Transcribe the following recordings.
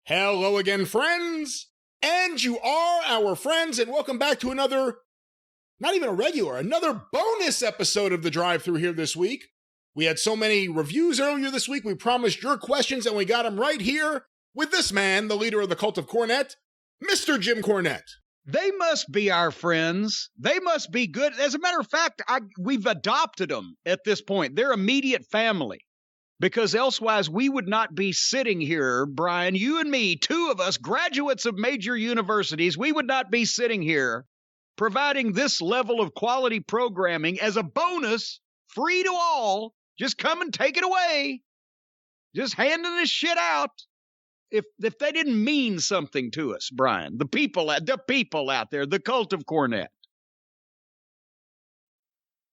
Hello again, friends! And you are our friends, and welcome back to another, not even a regular, another bonus episode of the Drive-Thru here this week. We had so many reviews earlier this week, we promised your questions, and we got them right here with this man, the leader of the cult of Cornette, Mr. Jim Cornette. They must be our friends. They must be good. As a matter of fact, we've adopted them at this point. They're immediate family. Because elsewise, we would not be sitting here, Brian, you and me, two of us, graduates of major universities, we would not be sitting here providing this level of quality programming as a bonus, free to all. Just come and take it away. Just handing this shit out. If they didn't mean something to us, Brian, the people out there, the cult of Cornette.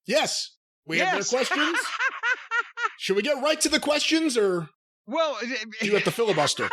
Yes, we have their questions. Should we get right to the questions, or you have to filibuster?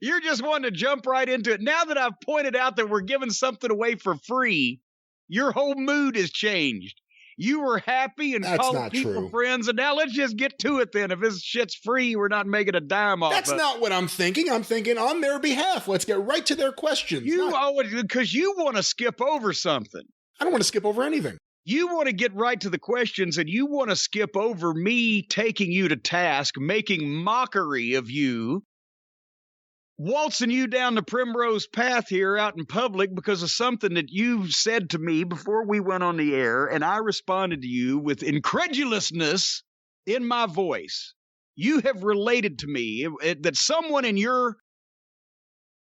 You're just wanting to jump right into it. Now that I've pointed out that we're giving something away for free, your whole mood has changed. You were happy and calling people friends, and now let's just get to it then. If this shit's free, we're not making a dime off. That's not what I'm thinking. I'm thinking on their behalf. Let's get right to their questions. Because you want to skip over something. I don't want to skip over anything. You want to get right to the questions, and you want to skip over me taking you to task, making mockery of you, waltzing you down the primrose path here out in public because of something that you said to me before we went on the air, and I responded to you with incredulousness in my voice. You have related to me that someone in your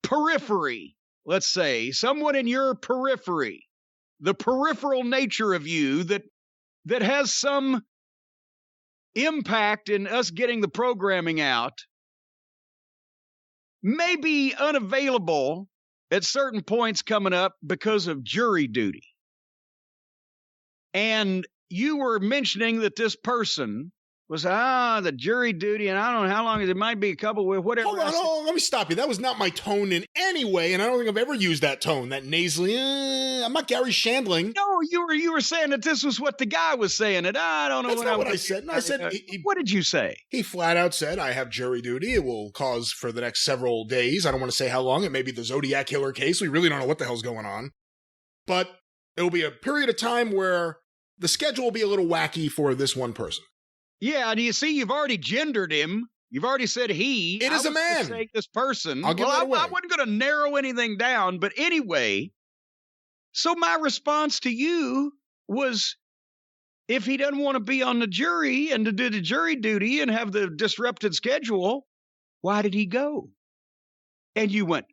periphery, let's say, the peripheral nature of you that has some impact in us getting the programming out may be unavailable at certain points coming up because of jury duty. And you were mentioning that this person was, the jury duty, and I don't know how long it might be, a couple of whatever. Hold on, let me stop you. That was not my tone in any way, and I don't think I've ever used that tone, that nasally, I'm not Gary Shandling. No, you were saying that this was what the guy was saying, and I don't know. That's not what I said. No, I said, what did you say? He flat out said, I have jury duty. It will cause for the next several days. I don't want to say how long. It may be the Zodiac Killer case. We really don't know what the hell's going on. But it will be a period of time where the schedule will be a little wacky for this one person. Yeah, do you see, you've already gendered him. You've already said he. It is a man. Take this person. I'll give that away. I wasn't going to narrow anything down, but anyway. So my response to you was, if he doesn't want to be on the jury and to do the jury duty and have the disrupted schedule, why did he go? And you went,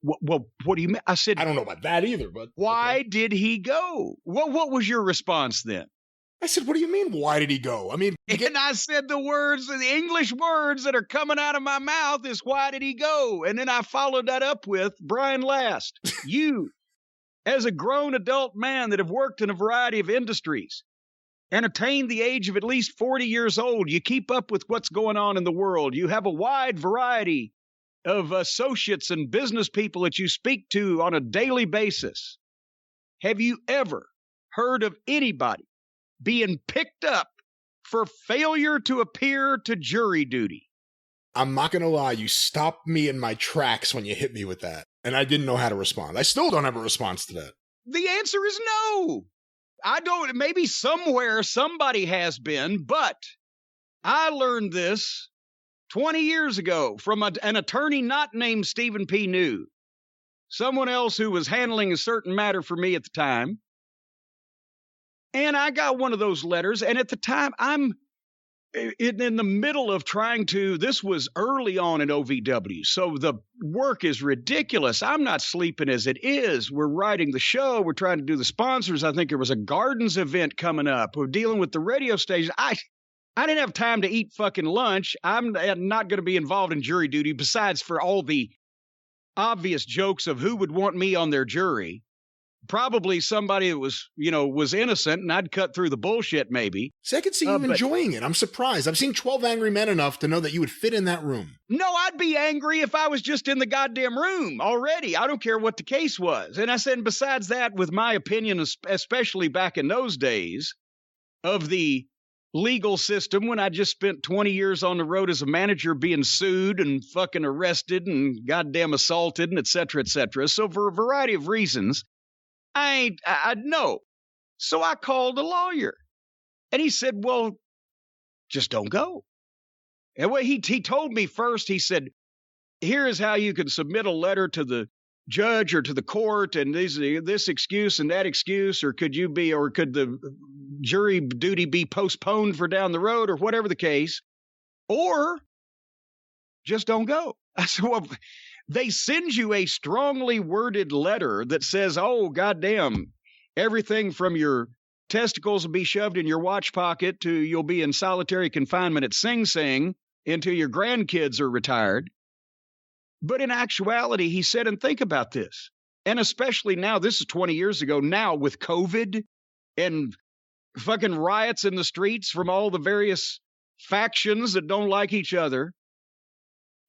well, what do you mean? I said, I don't know about that either, but why did he go? What was your response then? I said, what do you mean, why did he go? I mean, and I said the English words that are coming out of my mouth is, why did he go? And then I followed that up with, Brian Last, you, as a grown adult man that have worked in a variety of industries and attained the age of at least 40 years old, you keep up with what's going on in the world. You have a wide variety of associates and business people that you speak to on a daily basis. Have you ever heard of anybody being picked up for failure to appear to jury duty? I'm not going to lie, you stopped me in my tracks when you hit me with that, and I didn't know how to respond. I still don't have a response to that. The answer is no. I don't. Maybe somewhere somebody has been, but I learned this 20 years ago from an attorney not named Stephen P. New, someone else who was handling a certain matter for me at the time. And I got one of those letters, and at the time, I'm in the middle of this was early on in OVW, so the work is ridiculous. I'm not sleeping as it is. We're writing the show. We're trying to do the sponsors. I think there was a Gardens event coming up. We're dealing with the radio station. I didn't have time to eat fucking lunch. I'm not going to be involved in jury duty, besides for all the obvious jokes of who would want me on their jury. Probably somebody that was innocent, and I'd cut through the bullshit maybe. See, I could see you enjoying it. I'm surprised. I've seen 12 Angry Men enough to know that you would fit in that room. No, I'd be angry if I was just in the goddamn room already. I don't care what the case was. And I said, besides that, with my opinion, especially back in those days, of the legal system when I just spent 20 years on the road as a manager being sued and fucking arrested and goddamn assaulted and et cetera, et cetera. So for a variety of reasons, I know. So I called a lawyer and he said, well, just don't go. And what he told me first, he said, here is how you can submit a letter to the judge or to the court and this excuse and that excuse, or could the jury duty be postponed for down the road or whatever the case, or just don't go. I said, well, they send you a strongly worded letter that says, oh, goddamn, everything from your testicles will be shoved in your watch pocket to you'll be in solitary confinement at Sing Sing until your grandkids are retired. But in actuality, he said, and think about this, and especially now, this is 20 years ago, now with COVID and fucking riots in the streets from all the various factions that don't like each other,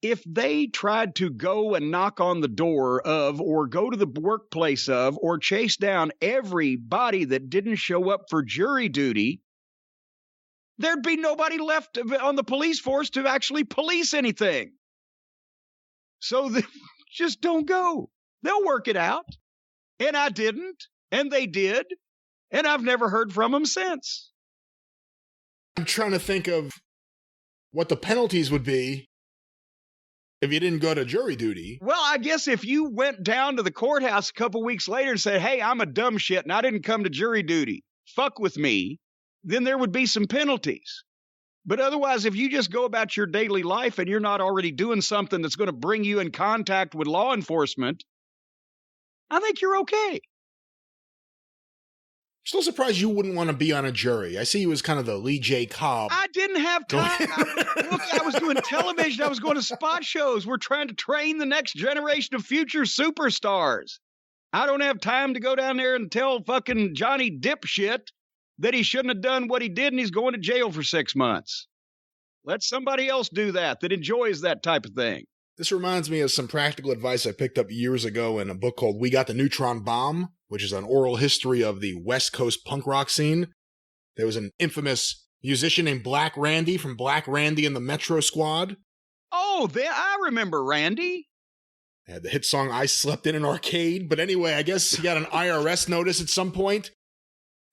if they tried to go and knock on the door of, or go to the workplace of, or chase down everybody that didn't show up for jury duty, there'd be nobody left on the police force to actually police anything. So just don't go. They'll work it out. And I didn't, and they did, and I've never heard from them since. I'm trying to think of what the penalties would be if you didn't go to jury duty. Well, I guess if you went down to the courthouse a couple weeks later and said, hey, I'm a dumb shit and I didn't come to jury duty, fuck with me, then there would be some penalties. But otherwise, if you just go about your daily life and you're not already doing something that's going to bring you in contact with law enforcement, I think you're okay. Still surprised you wouldn't want to be on a jury. I see you as kind of the Lee J. Cobb. I didn't have time. I was doing television. I was going to spot shows. We're trying to train the next generation of future superstars. I don't have time to go down there and tell fucking Johnny Dipshit that he shouldn't have done what he did and he's going to jail for 6 months. Let somebody else do that enjoys that type of thing. This reminds me of some practical advice I picked up years ago in a book called We Got the Neutron Bomb, which is an oral history of the West Coast punk rock scene. There was an infamous musician named Black Randy from Black Randy and the Metro Squad. Oh, I remember Randy. They had the hit song I Slept in an Arcade. But anyway, I guess he got an IRS notice at some point.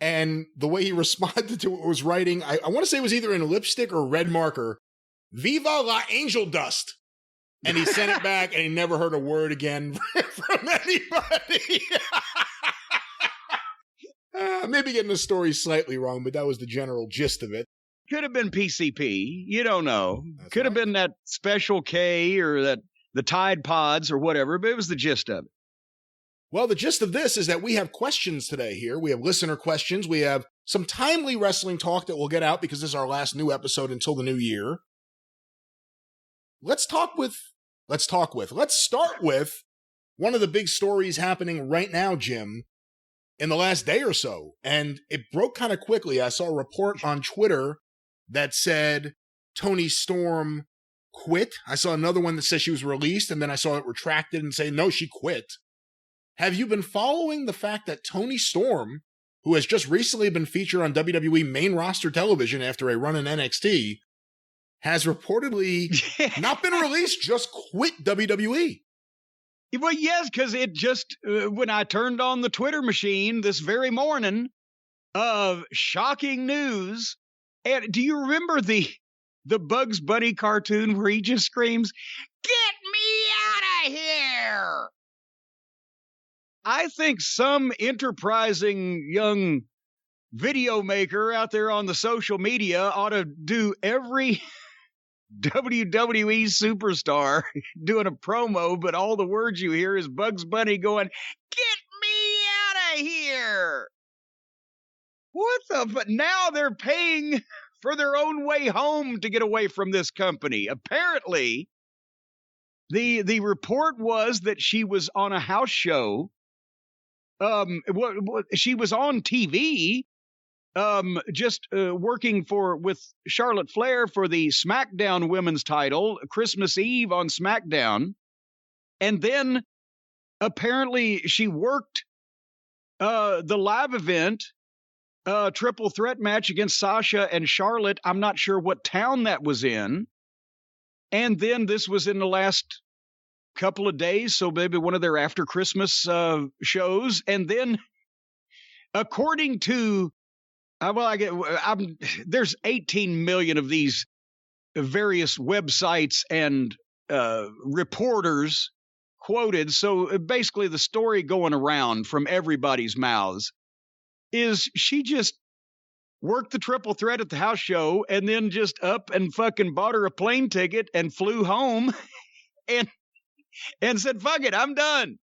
And the way he responded to it was writing, I want to say it was either in lipstick or red marker, Viva la Angel Dust. And he sent it back and he never heard a word again from anybody. Maybe getting the story slightly wrong, but that was the general gist of it. Could have been PCP. You don't know. Could have been that Special K or the Tide Pods or whatever, but it was the gist of it. Well, the gist of this is that we have questions today here. We have listener questions. We have some timely wrestling talk that we'll get out because this is our last new episode until the new year. Let's start with one of the big stories happening right now, Jim, in the last day or so. And it broke kind of quickly. I saw a report on Twitter that said Toni Storm quit. I saw another one that said she was released, and then I saw it retracted and say, no, she quit. Have you been following the fact that Toni Storm, who has just recently been featured on WWE main roster television after a run in NXT, has reportedly not been released, just quit WWE? Well, yes, because it just, when I turned on the Twitter machine this very morning, of shocking news, and do you remember the Bugs Bunny cartoon where he just screams, "Get me out of here"? I think some enterprising young video maker out there on the social media ought to do every WWE superstar doing a promo, but all the words you hear is Bugs Bunny going, "Get me out of here." But now they're paying for their own way home to get away from this company. Apparently, the report was that she was on a house show. She was on TV, working with Charlotte Flair for the SmackDown Women's title, Christmas Eve on SmackDown. And then apparently she worked the live event triple threat match against Sasha and Charlotte. I'm not sure what town that was in. And then this was in the last couple of days, so maybe one of their after Christmas shows. And then, according to, there's 18 million of these various websites and reporters quoted. So basically, the story going around from everybody's mouths is she just worked the triple threat at the house show and then just up and fucking bought her a plane ticket and flew home and said, fuck it, I'm done.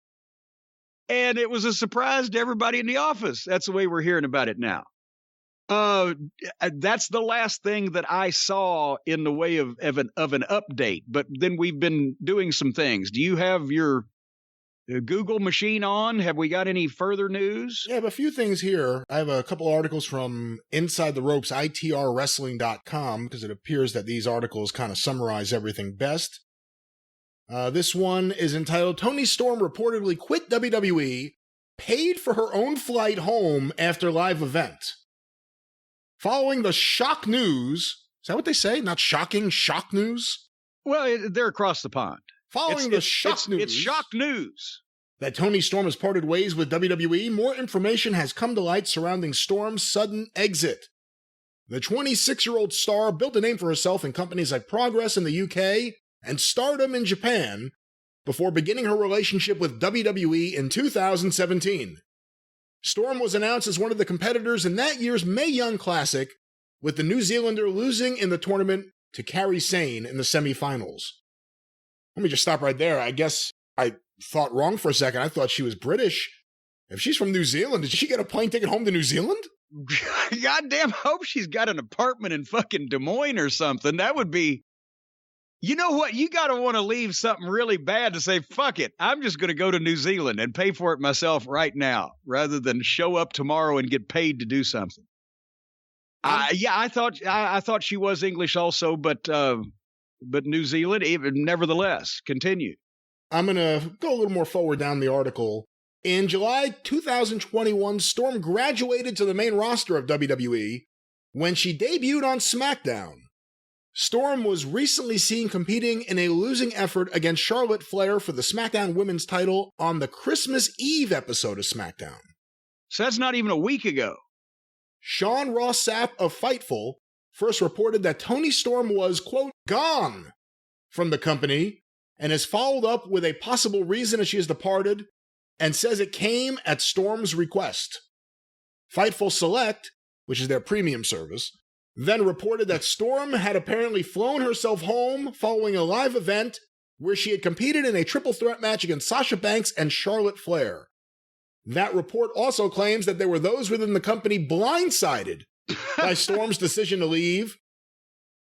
And it was a surprise to everybody in the office. That's the way we're hearing about it now. That's the last thing that I saw in the way of an update. But then we've been doing some things. Do you have your Google machine on? Have we got any further news? Yeah, I have a few things here. I have a couple articles from Inside the Ropes, itrwrestling.com, because it appears that these articles kind of summarize everything best. This one is entitled, Toni Storm reportedly quit WWE, paid for her own flight home after live event. Following the shock news, is that what they say? Not shocking, shock news? Well, they're across the pond. Following the shock news. It's shock news. That Toni Storm has parted ways with WWE, more information has come to light surrounding Storm's sudden exit. The 26-year-old star built a name for herself in companies like Progress in the UK and Stardom in Japan before beginning her relationship with WWE in 2017. Storm was announced as one of the competitors in that year's Mae Young Classic, with the New Zealander losing in the tournament to Kairi Sane in the semifinals. Let me just stop right there. I guess I thought wrong for a second. I thought she was British. If she's from New Zealand, did she get a plane ticket home to New Zealand? Goddamn hope she's got an apartment in fucking Des Moines or something. That would be... You know what? You got to want to leave something really bad to say, fuck it, I'm just going to go to New Zealand and pay for it myself right now, rather than show up tomorrow and get paid to do something. I thought she was English also, but New Zealand, even nevertheless, continue. I'm going to go a little more forward down the article. In July 2021, Storm graduated to the main roster of WWE when she debuted on SmackDown. Storm was recently seen competing in a losing effort against Charlotte Flair for the SmackDown Women's title on the Christmas Eve episode of SmackDown. So that's not even a week ago. Sean Ross Sapp of Fightful first reported that Toni Storm was, quote, gone from the company, and has followed up with a possible reason that she has departed, and says it came at Storm's request. Fightful Select, which is their premium service, then reported that Storm had apparently flown herself home following a live event where she had competed in a triple threat match against Sasha Banks and Charlotte Flair. That report also claims that there were those within the company blindsided by Storm's decision to leave.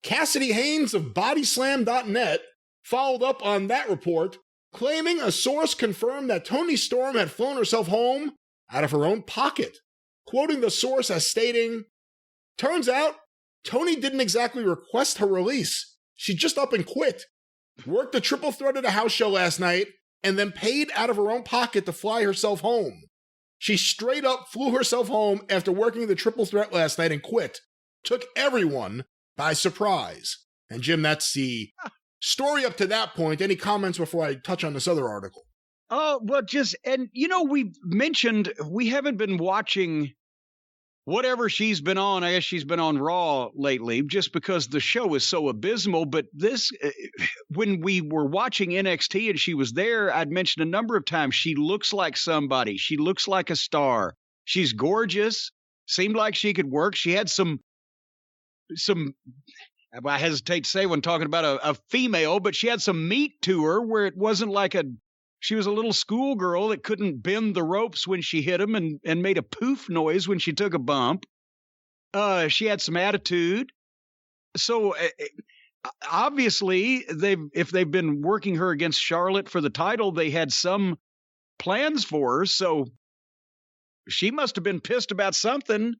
Cassidy Haynes of Bodyslam.net followed up on that report, claiming a source confirmed that Toni Storm had flown herself home out of her own pocket, quoting the source as stating, "Turns out, Toni didn't exactly request her release. She just up and quit. Worked the triple threat at a house show last night, and then paid out of her own pocket to fly herself home. She straight up flew herself home after working the triple threat last night and quit. Took everyone by surprise." And Jim, that's the story up to that point. Any comments before I touch on this other article? Oh, well, we mentioned we haven't been watching whatever she's been on. I guess she's been on Raw lately just because the show is so abysmal. But this, when we were watching NXT and she was there, I'd mentioned a number of times, she looks like somebody. She looks like a star. She's gorgeous. Seemed like she could work. She had some, I hesitate to say when talking about a female, but she had some meat to her where it wasn't like she was a little schoolgirl that couldn't bend the ropes when she hit them and made a poof noise when she took a bump. She had some attitude. So obviously, if they've been working her against Charlotte for the title, they had some plans for her. So she must have been pissed about something,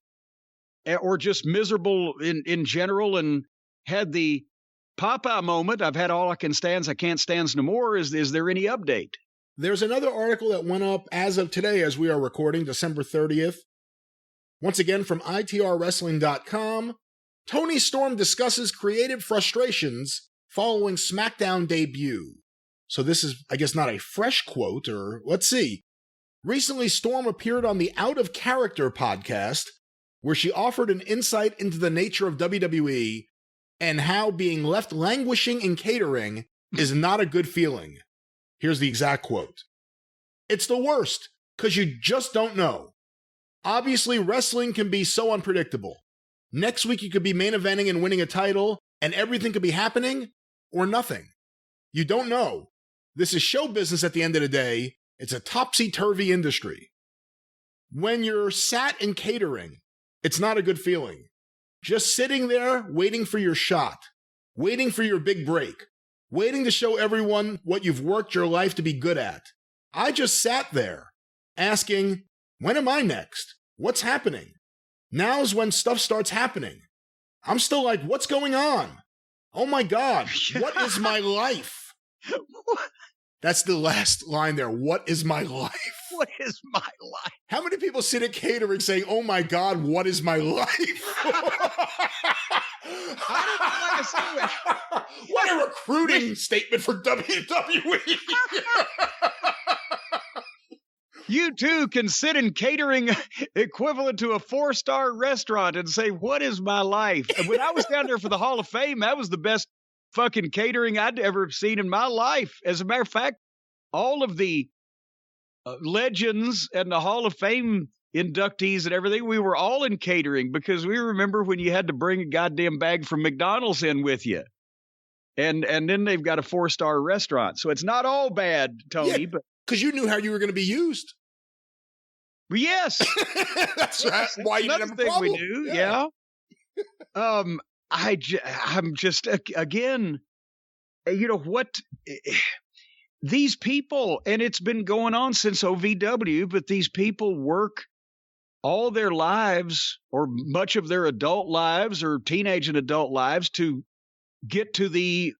or just miserable in general, and had the Papa moment. I've had all I can stands, I can't stands no more. Is there any update? There's another article that went up as of today, as we are recording, December 30th. Once again, from itrwrestling.com, Toni Storm discusses creative frustrations following SmackDown debut. So this is, I guess, not a fresh quote, or let's see. Recently, Storm appeared on the Out of Character podcast, where she offered an insight into the nature of WWE and how being left languishing in catering is not a good feeling. Here's the exact quote. "It's the worst, because you just don't know. Obviously, wrestling can be so unpredictable. Next week, you could be main eventing and winning a title, and everything could be happening, or nothing. You don't know. This is show business at the end of the day. It's a topsy-turvy industry. When you're sat in catering, it's not a good feeling. Just sitting there, waiting for your shot, waiting for your big break, waiting to show everyone what you've worked your life to be good at. I just sat there, asking, when am I next? What's happening? Now's when stuff starts happening. I'm still like, what's going on? Oh my God, what is my life?" That's the last line there. What is my life? What is my life? How many people sit at catering saying, oh my God, what is my life? What a recruiting statement for WWE. You too can sit in catering equivalent to a 4-star restaurant and say, what is my life? And when I was down there for the Hall of Fame, that was the best fucking catering I'd ever seen in my life. As a matter of fact, all of the legends and the Hall of Fame inductees and everything, we were all in catering because we remember when you had to bring a goddamn bag from McDonald's in with you. And then they've got a 4-star restaurant. So it's not all bad, Tony. Yeah, because you knew how you were going to be used. Yes. That's right. Why you didn't have a problem. We knew, yeah. I'm just, again, you know what? These people, and it's been going on since OVW, but these people work all their lives or much of their adult lives or teenage and adult lives to get to the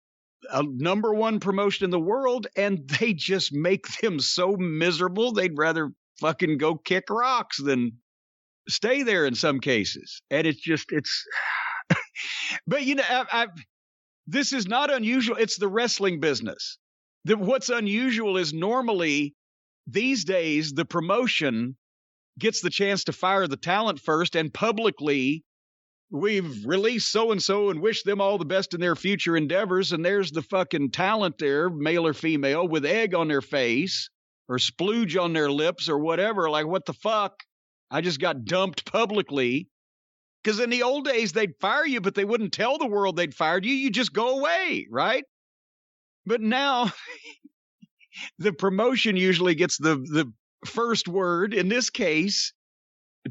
number one promotion in the world, and they just make them so miserable they'd rather fucking go kick rocks than stay there in some cases. And it's but you know, this is not unusual. It's the wrestling business. What's unusual is normally these days the promotion gets the chance to fire the talent first, and publicly we've released so-and-so and wish them all the best in their future endeavors. And there's the fucking talent there, male or female, with egg on their face or splooge on their lips or whatever. Like, what the fuck? I just got dumped publicly. Because in the old days, they'd fire you, but they wouldn't tell the world they'd fired you. You just go away, right? But now the promotion usually gets the first word. In this case,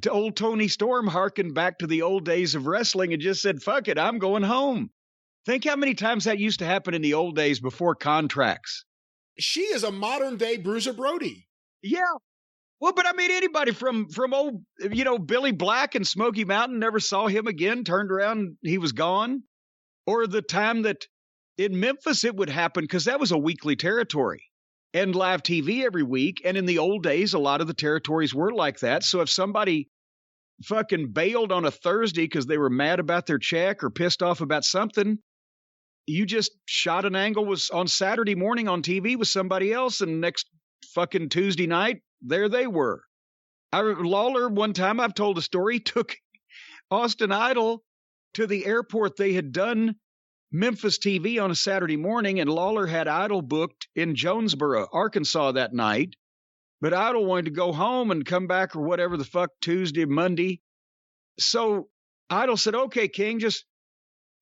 to old Toni Storm harkened back to the old days of wrestling and just said, fuck it, I'm going home. Think how many times that used to happen in the old days before contracts. She is a modern day Bruiser Brody. Yeah. Well, but I mean, anybody from old, you know, Billy Black and Smoky Mountain, never saw him again, turned around, he was gone. Or the time that in Memphis it would happen, because that was a weekly territory and live TV every week. And in the old days, a lot of the territories were like that. So if somebody fucking bailed on a Thursday because they were mad about their check or pissed off about something, you just shot an angle was on Saturday morning on TV with somebody else, and next fucking Tuesday night, there they were. Lawler, one time, I've told a story, took Austin Idol to the airport. They had done Memphis TV on a Saturday morning, and Lawler had Idol booked in Jonesboro, Arkansas that night. But Idol wanted to go home and come back or whatever the fuck, Tuesday, Monday. So Idol said, okay, King, just,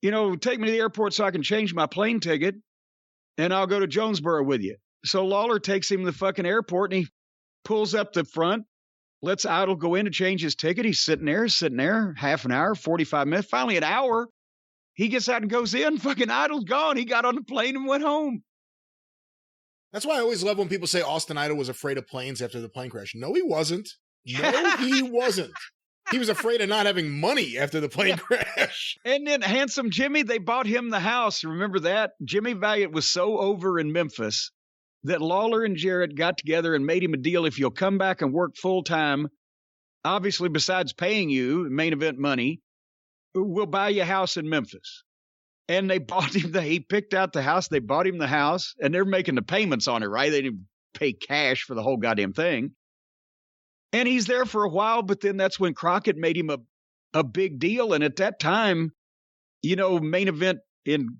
you know, take me to the airport so I can change my plane ticket, and I'll go to Jonesboro with you. So Lawler takes him to the fucking airport, and he pulls up the front, lets Idol go in to change his ticket. He's sitting there, half an hour, 45 minutes, finally an hour. He gets out and goes in, fucking Idol's gone. He got on the plane and went home. That's why I always love when people say Austin Idol was afraid of planes after the plane crash. No, he wasn't. No, he wasn't. He was afraid of not having money after the plane crash. And then Handsome Jimmy, they bought him the house. Remember that? Jimmy Valiant was so over in Memphis that Lawler and Jarrett got together and made him a deal. If you'll come back and work full time, obviously, besides paying you main event money, we'll buy you a house in Memphis. And they bought him he picked out the house. They bought him the house, and they're making the payments on it, right? They didn't pay cash for the whole goddamn thing. And he's there for a while, but then that's when Crockett made him a big deal. And at that time, main event in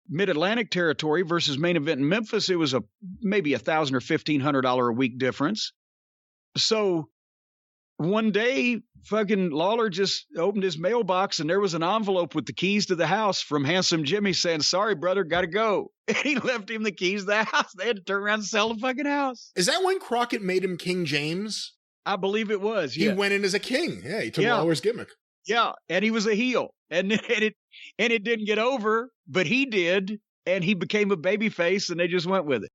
Mid-Atlantic territory versus main event in Memphis, it was maybe $1,000 or $1,500 a week difference. So one day, fucking Lawler just opened his mailbox and there was an envelope with the keys to the house from Handsome Jimmy saying, "Sorry, brother, gotta go." And he left him the keys to the house. They had to turn around and sell the fucking house. Is that when Crockett made him King James? I believe it was. He went in as a king. Yeah, he took Lawler's gimmick. Yeah, and he was a heel. And it didn't get over, but he did, and he became a babyface, and they just went with it.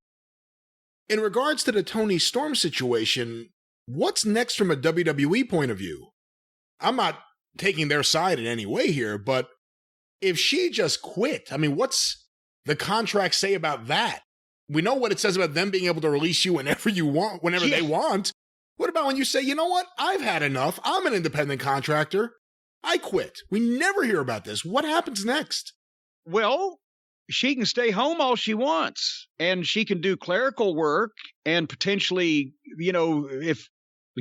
In regards to the Toni Storm situation, what's next from a WWE point of view? I'm not taking their side in any way here, but if she just quit, I mean, what's the contract say about that? We know what it says about them being able to release you whenever you want, whenever they want. What about when you say, you know what? I've had enough. I'm an independent contractor. I quit. We never hear about this. What happens next? Well, she can stay home all she wants, and she can do clerical work and potentially, if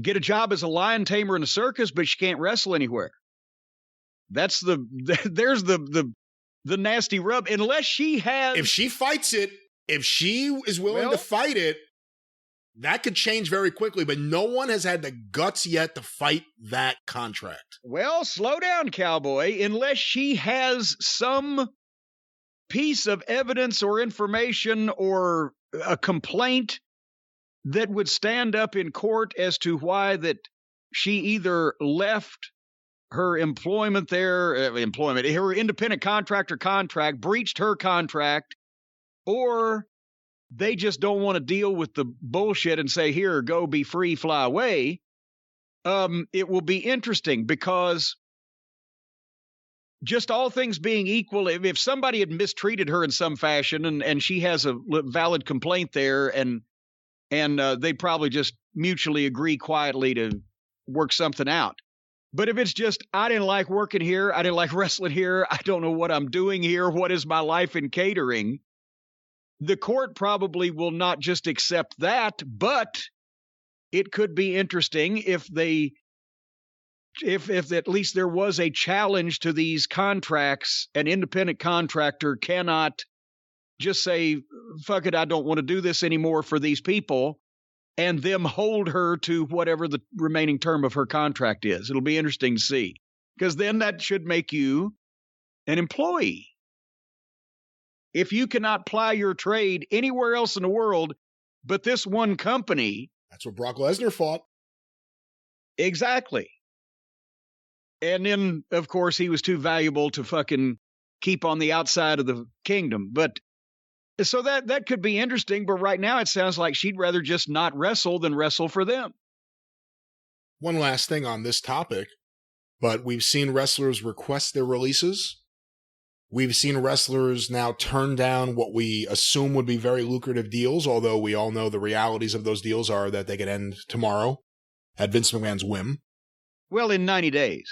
get a job as a lion tamer in a circus, but she can't wrestle anywhere. That's there's the nasty rub. Unless she has, if she fights it, if she is willing to fight it, that could change very quickly, but no one has had the guts yet to fight that contract. Well, slow down, cowboy. Unless she has some piece of evidence or information or a complaint that would stand up in court as to why that she either left her employment there, her independent contractor contract, breached her contract, or they just don't want to deal with the bullshit and say, here, go be free, fly away. It will be interesting because just all things being equal, if somebody had mistreated her in some fashion and she has a valid complaint there and they probably just mutually agree quietly to work something out. But if it's just, I didn't like working here, I didn't like wrestling here, I don't know what I'm doing here, what is my life in catering, the court probably will not just accept that, but it could be interesting if at least there was a challenge to these contracts. An independent contractor cannot just say, fuck it, I don't want to do this anymore for these people, and them hold her to whatever the remaining term of her contract is. It'll be interesting to see, because then that should make you an employee. If you cannot ply your trade anywhere else in the world but this one company. That's what Brock Lesnar fought. Exactly. And then, of course, he was too valuable to fucking keep on the outside of the kingdom. But so that could be interesting. But right now it sounds like she'd rather just not wrestle than wrestle for them. One last thing on this topic, but we've seen wrestlers request their releases. We've seen wrestlers now turn down what we assume would be very lucrative deals, although we all know the realities of those deals are that they could end tomorrow at Vince McMahon's whim. Well, in 90 days.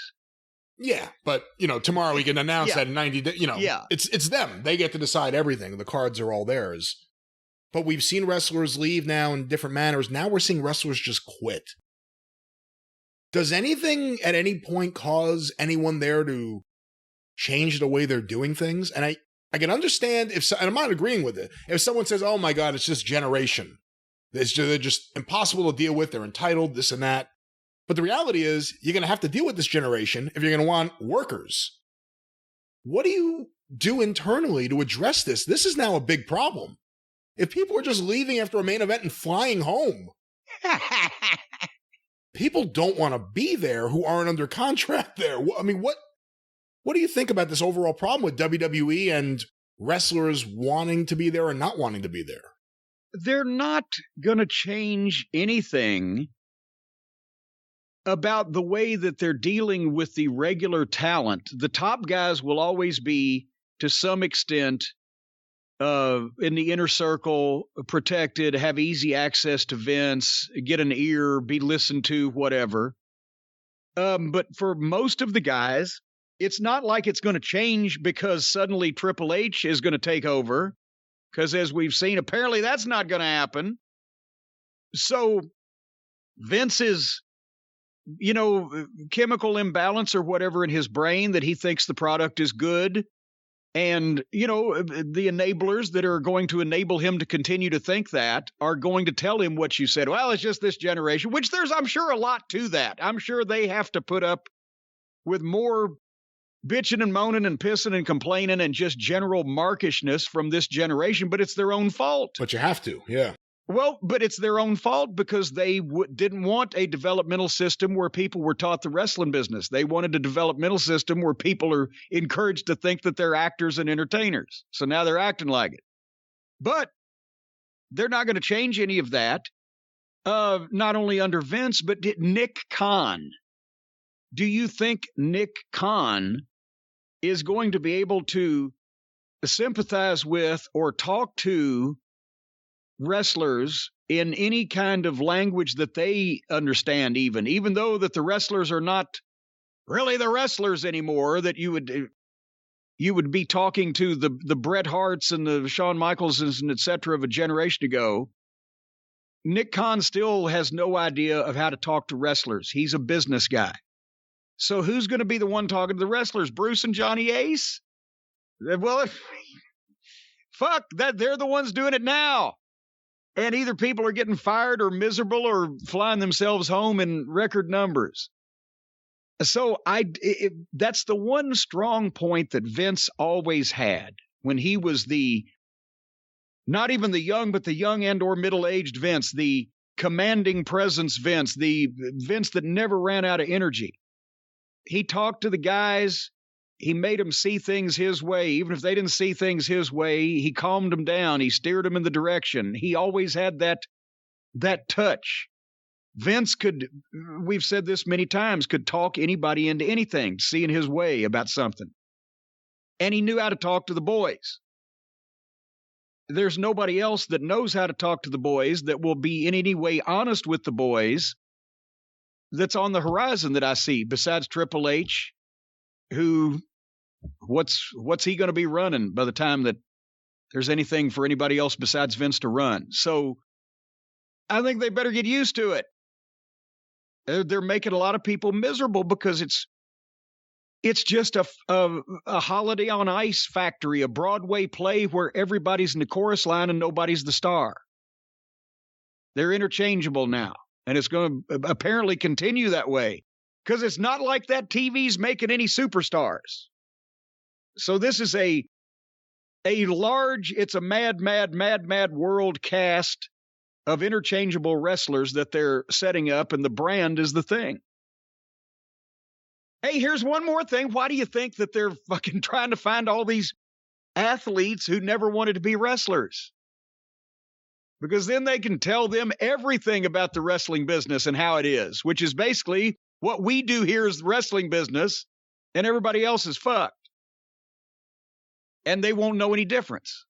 Yeah, but, tomorrow we can announce that in 90 days, it's them. They get to decide everything. The cards are all theirs. But we've seen wrestlers leave now in different manners. Now we're seeing wrestlers just quit. Does anything at any point cause anyone there to change the way they're doing things? And I can understand and I'm not agreeing with it, if someone says, oh my God, it's just generation. They're just impossible to deal with. They're entitled, this and that. But the reality is you're going to have to deal with this generation if you're going to want workers. What do you do internally to address this? This is now a big problem. If people are just leaving after a main event and flying home, people don't want to be there who aren't under contract there. I mean, what do you think about this overall problem with WWE and wrestlers wanting to be there and not wanting to be there? They're not going to change anything about the way that they're dealing with the regular talent. The top guys will always be, to some extent, in the inner circle, protected, have easy access to Vince, get an ear, be listened to, whatever. But for most of the guys, it's not like it's going to change because suddenly Triple H is going to take over. Because as we've seen, apparently that's not going to happen. So Vince is, chemical imbalance or whatever in his brain that he thinks the product is good. And, the enablers that are going to enable him to continue to think that are going to tell him what you said. Well, it's just this generation, which there's, I'm sure, a lot to that. I'm sure they have to put up with more bitching and moaning and pissing and complaining and just general markishness from this generation, but it's their own fault. But you have to, yeah. Well, but it's their own fault because they didn't want a developmental system where people were taught the wrestling business. They wanted a developmental system where people are encouraged to think that they're actors and entertainers. So now they're acting like it. But they're not going to change any of that, not only under Vince, but Nick Khan. Do you think Nick Khan is going to be able to sympathize with or talk to wrestlers in any kind of language that they understand, even though that the wrestlers are not really the wrestlers anymore, that you would be talking to the Bret Harts and the Shawn Michaelses and et cetera of a generation ago? Nick Khan still has no idea of how to talk to wrestlers. He's a business guy. So who's going to be the one talking to the wrestlers? Bruce and Johnny Ace? Well, fuck, that they're the ones doing it now. And either people are getting fired or miserable or flying themselves home in record numbers. So that's the one strong point that Vince always had when he was not even the young, but the young and or middle-aged Vince, the commanding presence Vince, the Vince that never ran out of energy. He talked to the guys. He made them see things his way. Even if they didn't see things his way, he calmed them down. He steered them in the direction. He always had that touch. Vince we've said this many times, could talk anybody into anything, seeing his way about something. And he knew how to talk to the boys. There's nobody else that knows how to talk to the boys that will be in any way honest with the boys that's on the horizon that I see, besides Triple H, who, what's he going to be running by the time that there's anything for anybody else besides Vince to run? So I think they better get used to it. They're making a lot of people miserable because it's just a Holiday on Ice factory, a Broadway play where everybody's in the chorus line and nobody's the star. They're interchangeable now. And it's going to apparently continue that way because it's not like that TV's making any superstars. So this is a mad world cast of interchangeable wrestlers that they're setting up, and the brand is the thing. Hey, here's one more thing. Why do you think that they're fucking trying to find all these athletes who never wanted to be wrestlers? Because then they can tell them everything about the wrestling business and how it is, which is basically what we do here is the wrestling business, and everybody else is fucked. And they won't know any difference.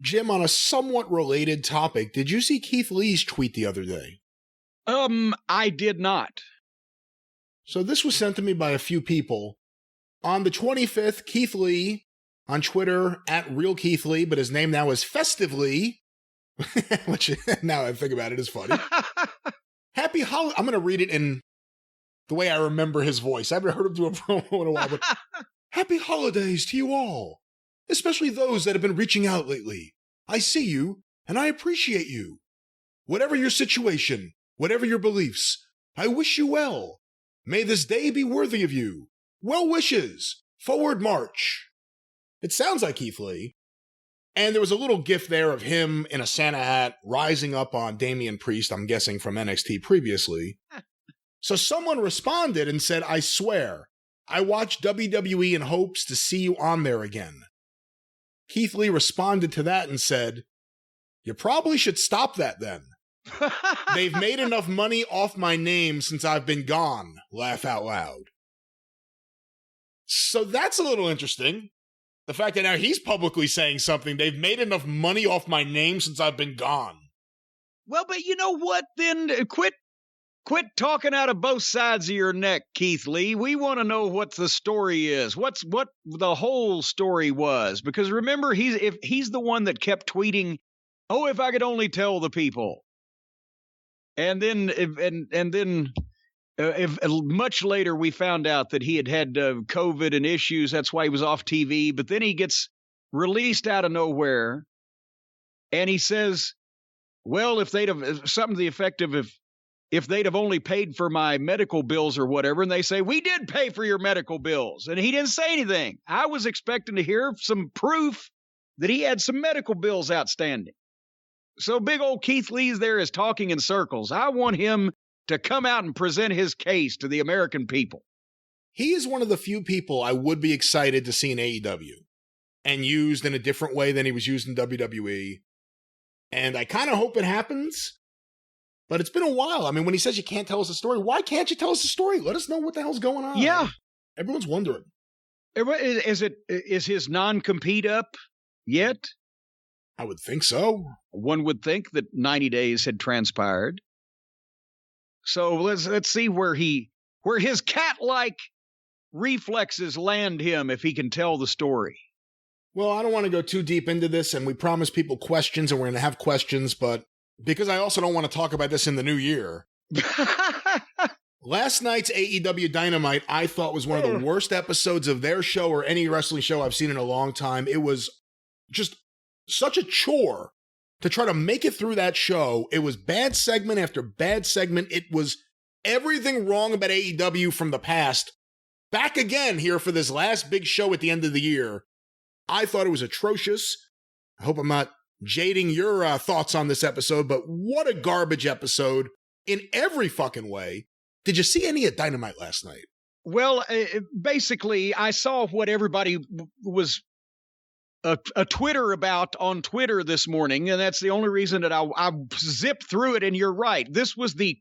Jim, on a somewhat related topic, did you see Keith Lee's tweet the other day? I did not. So this was sent to me by a few people. On the 25th, Keith Lee, on Twitter, @RealKeithLee, but his name now is Festively, which now I think about it is funny. Happy Holiday. I'm going to read it in the way I remember his voice. I haven't heard him do a promo in a while, but happy holidays to you all, especially those that have been reaching out lately. I see you, and I appreciate you. Whatever your situation, whatever your beliefs, I wish you well. May this day be worthy of you. Well wishes. Forward march. It sounds like Keith Lee. And there was a little gif there of him in a Santa hat rising up on Damian Priest, I'm guessing from NXT previously. So someone responded and said, I swear, I watched WWE in hopes to see you on there again. Keith Lee responded to that and said, you probably should stop that then. They've made enough money off my name since I've been gone. Laugh out loud. So that's a little interesting. The fact that now he's publicly saying something, they've made enough money off my name since I've been gone. Well, but you know what? Then quit Quit talking out of both sides of your neck, Keith Lee. We want to know what the story is. What the whole story was. Because remember, he's the one that kept tweeting, "Oh, if I could only tell the people." And then much later we found out that he had COVID and issues. That's why he was off TV. But then he gets released out of nowhere, and he says, "Well, if they'd have something to the effect of if they'd have only paid for my medical bills or whatever," and they say, "We did pay for your medical bills," and he didn't say anything. I was expecting to hear some proof that he had some medical bills outstanding. So big old Keith Lee's there is talking in circles. I want him to come out and present his case to the American people. He is one of the few people I would be excited to see in AEW and used in a different way than he was used in WWE. And I kind of hope it happens. But it's been a while. I mean, when he says you can't tell us a story, why can't you tell us a story? Let us know what the hell's going on. Yeah. Everyone's wondering. Is his non-compete up yet? I would think so. One would think that 90 days had transpired. So let's see where his cat-like reflexes land him if he can tell the story. Well, I don't want to go too deep into this, and we promise people questions, and we're going to have questions, but because I also don't want to talk about this in the new year. Last night's AEW Dynamite, I thought, was one of the worst episodes of their show or any wrestling show I've seen in a long time. It was just such a chore to try to make it through that show. It was bad segment after bad segment. It was everything wrong about AEW from the past. Back again here for this last big show at the end of the year. I thought it was atrocious. I hope I'm not jading your thoughts on this episode, but what a garbage episode in every fucking way. Did you see any of Dynamite last night? Well, basically, I saw what everybody was a Twitter about on Twitter this morning, and that's the only reason that I zipped through it, and you're right. This was the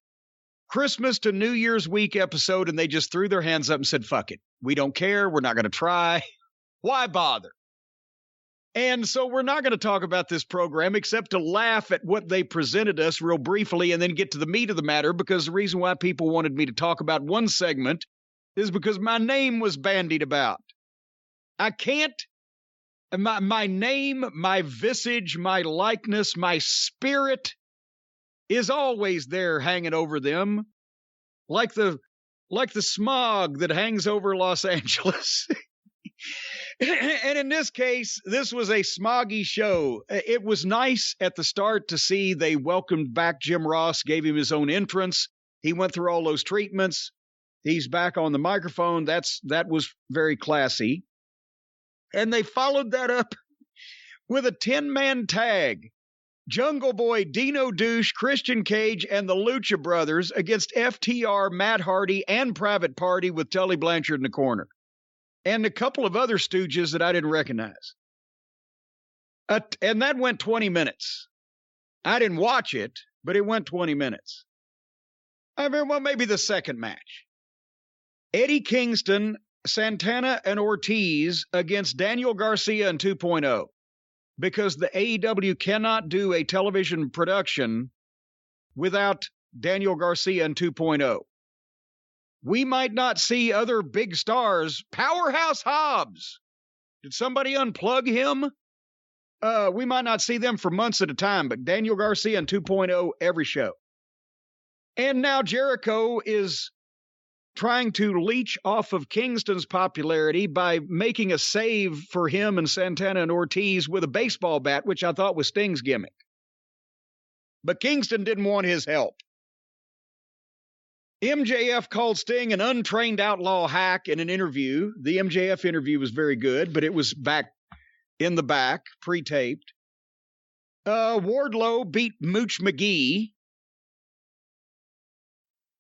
Christmas to New Year's week episode, and they just threw their hands up and said, fuck it. We don't care. We're not going to try. Why bother? And so we're not going to talk about this program except to laugh at what they presented us real briefly and then get to the meat of the matter, because the reason why people wanted me to talk about one segment is because my name was bandied about. I can't, my name, my visage, my likeness, my spirit is always there hanging over them like the smog that hangs over Los Angeles. And in this case, this was a smoggy show. It was nice at the start to see they welcomed back Jim Ross, gave him his own entrance. He went through all those treatments. He's back on the microphone. That was very classy. And they followed that up with a 10-man tag. Jungle Boy, Dino Douche, Christian Cage, and the Lucha Brothers against FTR, Matt Hardy, and Private Party with Tully Blanchard in the corner. And a couple of other stooges that I didn't recognize. And that went 20 minutes. I didn't watch it, but it went 20 minutes. I mean, well, maybe the second match. Eddie Kingston, Santana, and Ortiz against Daniel Garcia and 2.0. Because the AEW cannot do a television production without Daniel Garcia and 2.0. We might not see other big stars. Powerhouse Hobbs. Did somebody unplug him? We might not see them for months at a time, but Daniel Garcia and 2.0 every show. And now Jericho is trying to leech off of Kingston's popularity by making a save for him and Santana and Ortiz with a baseball bat, which I thought was Sting's gimmick. But Kingston didn't want his help. MJF called Sting an untrained outlaw hack in an interview. The MJF interview was very good, but it was back in the back, pre-taped. Wardlow beat Mooch McGee.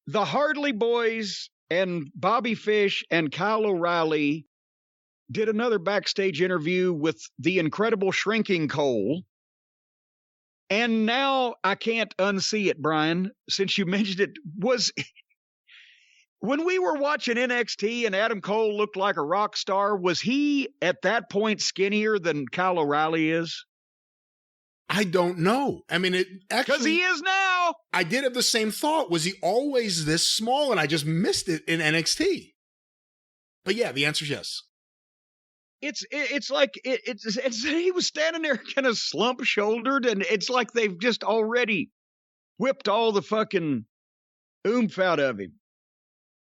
The Hardley Boys and Bobby Fish and Kyle O'Reilly did another backstage interview with the incredible Shrinking Cole. And now I can't unsee it, Brian, since you mentioned it. When we were watching NXT and Adam Cole looked like a rock star, was he at that point skinnier than Kyle O'Reilly is? I don't know. I mean, it actually... Because he is now. I did have the same thought. Was he always this small? And I just missed it in NXT. But yeah, the answer is yes. It's like he was standing there kind of slump-shouldered, and it's like they've just already whipped all the fucking oomph out of him.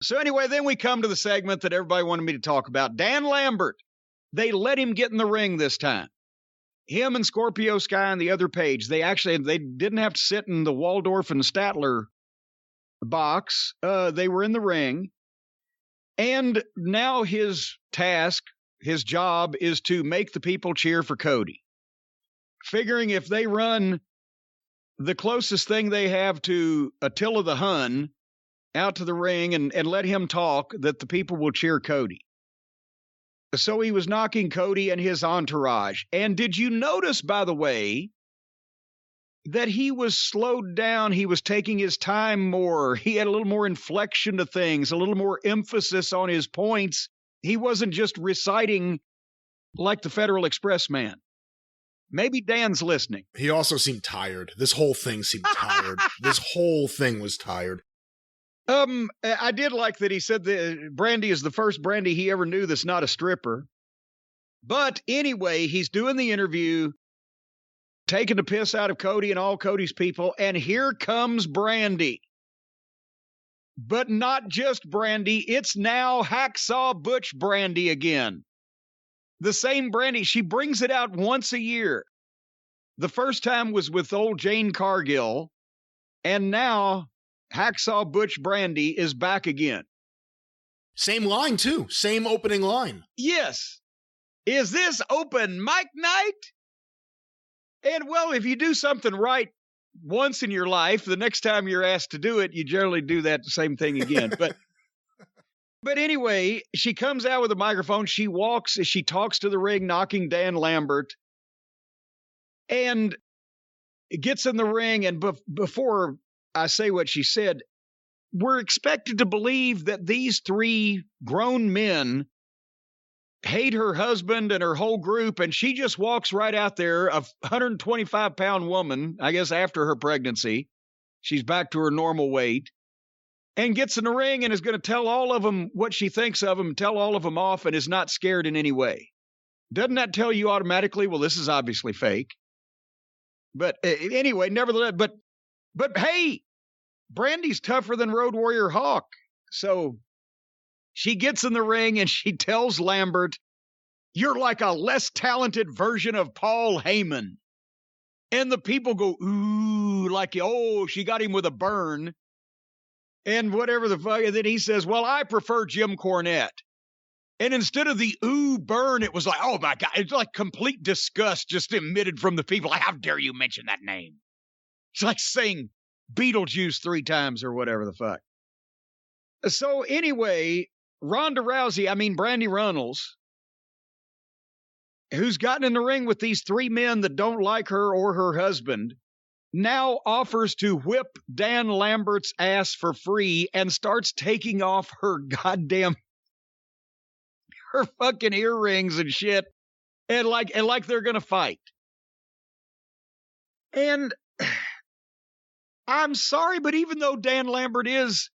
So anyway, then we come to the segment that everybody wanted me to talk about. Dan Lambert. They let him get in the ring this time. Him and Scorpio Sky and the other Page. They didn't have to sit in the Waldorf and Statler box. They were in the ring. And now his task, his job, is to make the people cheer for Cody. Figuring if they run the closest thing they have to Attila the Hun out to the ring and let him talk, that the people will cheer Cody. So he was knocking Cody and his entourage. And did you notice, by the way, that he was slowed down? He was taking his time more. He had a little more inflection to things, a little more emphasis on his points. He wasn't just reciting like the Federal Express man. Maybe Dan's listening. He also seemed tired. This whole thing seemed tired. This whole thing was tired. I did like that he said that Brandy is the first Brandy he ever knew that's not a stripper. But anyway, he's doing the interview, taking the piss out of Cody and all Cody's people, and here comes Brandy. But not just Brandy, it's now Hacksaw Butch Brandy again. The same Brandy, she brings it out once a year. The first time was with old Jane Cargill, and now Hacksaw Butch Brandy is back again. Same line, too. Same opening line. Yes. Is this open mic night? And, well, if you do something right once in your life, the next time you're asked to do it, you generally do that same thing again. But anyway, she comes out with a microphone. She talks to the ring, knocking Dan Lambert, and gets in the ring. And before I say what she said, we're expected to believe that these three grown men hate her husband and her whole group, and she just walks right out there, a 125-pound woman, I guess after her pregnancy. She's back to her normal weight, and gets in the ring and is going to tell all of them what she thinks of them, tell all of them off, and is not scared in any way. Doesn't that tell you automatically, well, this is obviously fake? But anyway, nevertheless, but hey, Brandy's tougher than Road Warrior Hawk. So she gets in the ring and she tells Lambert, "You're like a less talented version of Paul Heyman." And the people go, ooh, like, oh, she got him with a burn. And whatever the fuck. And then he says, well, I prefer Jim Cornette. And instead of the ooh burn, it was like, oh my God, it's like complete disgust just emitted from the people. Like, how dare you mention that name? It's like saying Beetlejuice 3 times or whatever the fuck. So anyway, Brandy Runnels, who's gotten in the ring with these 3 men that don't like her or her husband, now offers to whip Dan Lambert's ass for free and starts taking off her fucking earrings and shit, and like they're gonna fight. And I'm sorry, but even though Dan Lambert is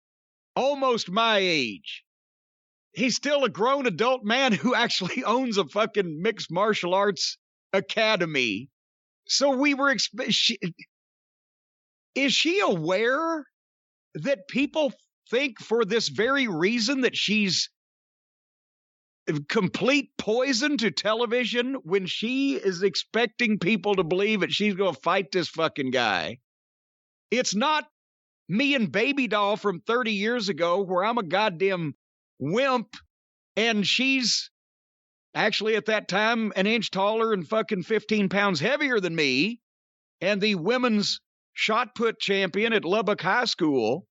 almost my age, he's still a grown adult man who actually owns a fucking mixed martial arts academy. So we were is she aware that people think for this very reason that she's complete poison to television when she is expecting people to believe that she's going to fight this fucking guy? It's not me and Baby Doll from 30 years ago where I'm a goddamn wimp and she's actually at that time an inch taller and fucking 15 pounds heavier than me and the women's shot put champion at Lubbock High School.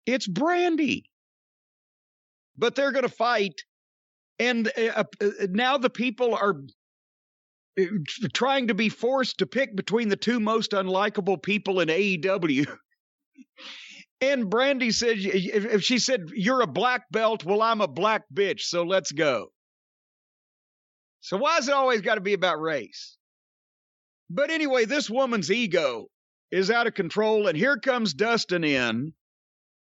It's Brandy. But they're going to fight. And now the people are trying to be forced to pick between the 2 most unlikable people in AEW. And Brandy said, if she said, you're a black belt, well, I'm a black bitch, so let's go. So why has it always got to be about race? But anyway, this woman's ego is out of control, and here comes Dustin in,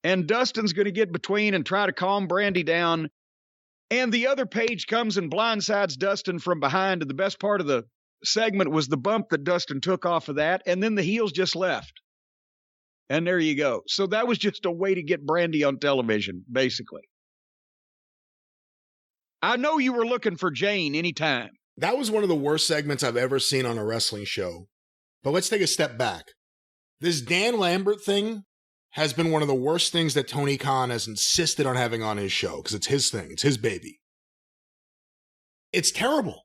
and Dustin's going to get between and try to calm Brandy down, and the other Paige comes and blindsides Dustin from behind, and the best part of the segment was the bump that Dustin took off of that, and then the heels just left. And there you go. So that was just a way to get Brandy on television, basically. I know you were looking for Jane anytime. That was one of the worst segments I've ever seen on a wrestling show. But let's take a step back. This Dan Lambert thing has been one of the worst things that Tony Khan has insisted on having on his show, because it's his thing. It's his baby. It's terrible.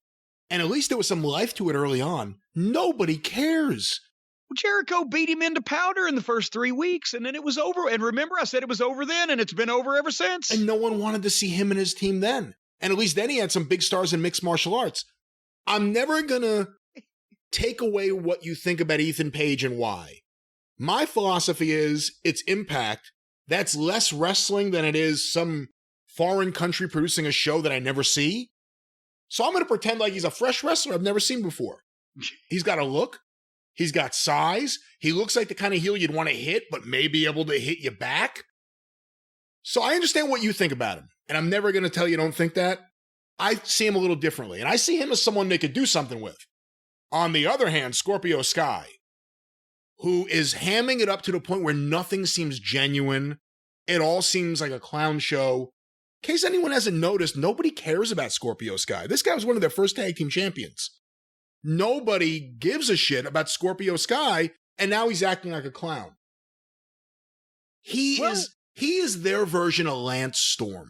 And at least there was some life to it early on. Nobody cares. Well, Jericho beat him into powder in the first 3 weeks, and then it was over. And remember, I said it was over then, and it's been over ever since. And no one wanted to see him and his team then. And at least then he had some big stars in mixed martial arts. I'm never going to take away what you think about Ethan Page and why. My philosophy is its impact. That's less wrestling than it is some foreign country producing a show that I never see. So I'm going to pretend like he's a fresh wrestler I've never seen before. He's got a look. He's got size. He looks like the kind of heel you'd want to hit, but may be able to hit you back. So I understand what you think about him. And I'm never going to tell you don't think that. I see him a little differently. And I see him as someone they could do something with. On the other hand, Scorpio Sky, who is hamming it up to the point where nothing seems genuine. It all seems like a clown show. In case anyone hasn't noticed, nobody cares about Scorpio Sky. This guy was one of their first tag team champions. Nobody gives a shit about Scorpio Sky, and now he's acting like a clown. He is their version of Lance Storm.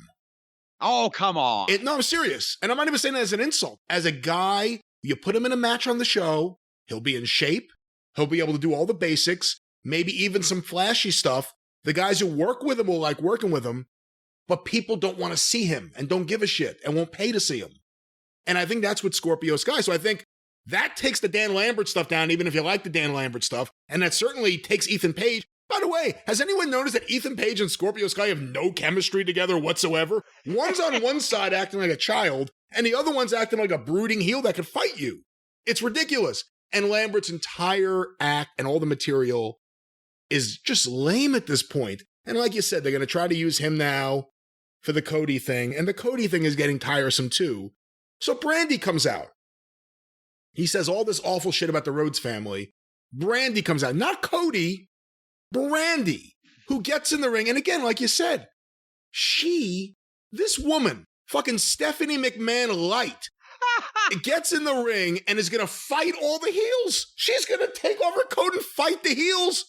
Oh, come on. No, I'm serious. And I'm not even saying that as an insult. As a guy, you put him in a match on the show, he'll be in shape, he'll be able to do all the basics, maybe even some flashy stuff. The guys who work with him will like working with him, but people don't want to see him and don't give a shit and won't pay to see him. And I think that's what Scorpio Sky. So I think that takes the Dan Lambert stuff down, even if you like the Dan Lambert stuff. And that certainly takes Ethan Page. By the way, has anyone noticed that Ethan Page and Scorpio Sky have no chemistry together whatsoever? One's on one side acting like a child, and the other one's acting like a brooding heel that could fight you. It's ridiculous. And Lambert's entire act and all the material is just lame at this point. And like you said, they're going to try to use him now for the Cody thing. And the Cody thing is getting tiresome too. So Brandy comes out. He says all this awful shit about the Rhodes family. Brandy comes out. Not Cody. Brandy, who gets in the ring. And again, like you said, this woman, fucking Stephanie McMahon light, gets in the ring and is going to fight all the heels. She's going to take off her coat and fight the heels.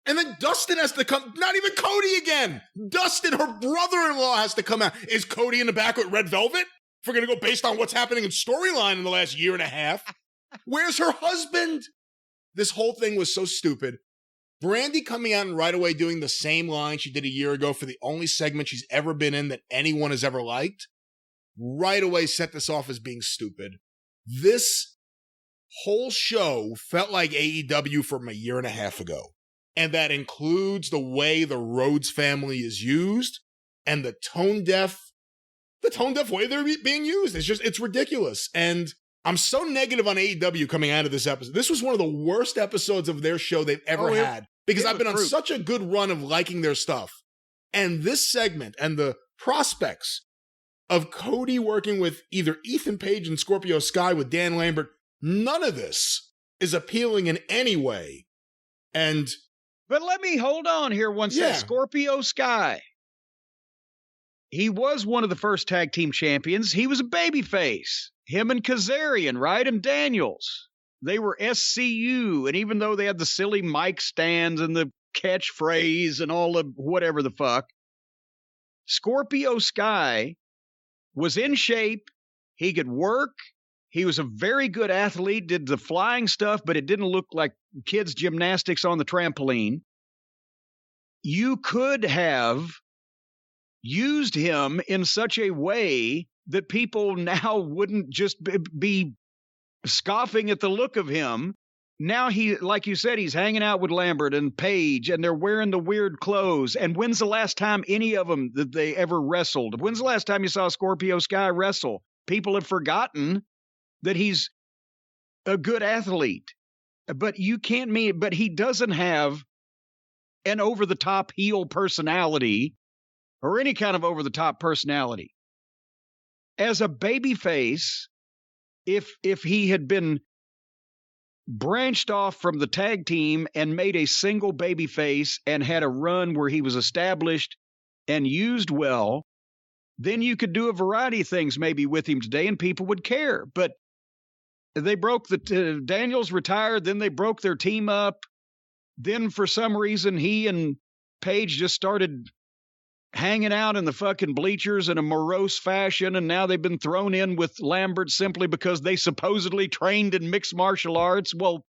And then Dustin has to come, not even Cody again. Dustin, her brother-in-law, has to come out. Is Cody in the back with Red Velvet? If we're going to go based on what's happening in storyline in the last year and a half. Where's her husband? This whole thing was so stupid. Brandy coming out and right away doing the same line she did a year ago for the only segment she's ever been in that anyone has ever liked, right away set this off as being stupid. This whole show felt like AEW from a year and a half ago. And that includes the way the Rhodes family is used and the tone deaf way they're being used. It's ridiculous. And I'm so negative on AEW coming out of this episode. This was one of the worst episodes of their show they've ever had. Because I've been on such a good run of liking their stuff. And this segment and the prospects of Cody working with either Ethan Page and Scorpio Sky with Dan Lambert, none of this is appealing in any way. But let me hold on here one second. Scorpio Sky. He was one of the first tag team champions. He was a babyface. Him and Kazarian, right? And Daniels. They were SCU, and even though they had the silly mic stands and the catchphrase and all the whatever the fuck, Scorpio Sky was in shape. He could work. He was a very good athlete, did the flying stuff, but it didn't look like kids' gymnastics on the trampoline. You could have used him in such a way that people now wouldn't just be scoffing at the look of him. Now he, like you said, he's hanging out with Lambert and Page, and they're wearing the weird clothes. And when's the last time any of them that they ever wrestled? When's the last time you saw Scorpio Sky wrestle? People have forgotten that he's a good athlete. But you can't mean, but he doesn't have an over-the-top heel personality or any kind of over-the-top personality. As a babyface, if he had been branched off from the tag team and made a single babyface and had a run where he was established and used well, then you could do a variety of things maybe with him today and people would care. But they broke Daniels retired, then they broke their team up. Then for some reason, he and Paige just started hanging out in the fucking bleachers in a morose fashion, and now they've been thrown in with Lambert simply because they supposedly trained in mixed martial arts. Well,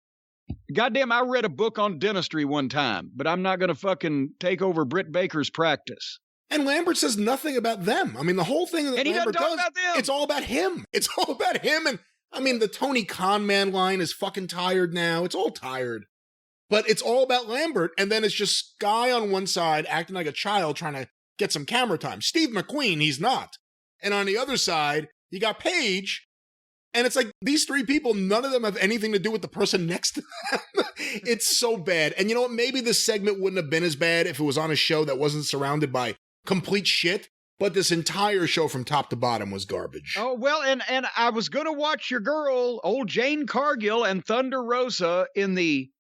goddamn, I read a book on dentistry one time, but I'm not going to fucking take over Britt Baker's practice. And Lambert says nothing about them. I mean, the whole thing that Lambert does, it's all about him. It's all about him. And I mean, the Tony Khan man line is fucking tired now. It's all tired. But it's all about Lambert. And then it's just Sky on one side acting like a child trying to get some camera time. Steve McQueen, he's not. And on the other side, you got Paige. And it's like these three people, none of them have anything to do with the person next to them. It's so bad. And you know what? Maybe this segment wouldn't have been as bad if it was on a show that wasn't surrounded by complete shit. But this entire show from top to bottom was garbage. Oh, well, and I was going to watch your girl, old Jane Cargill and Thunder Rosa in the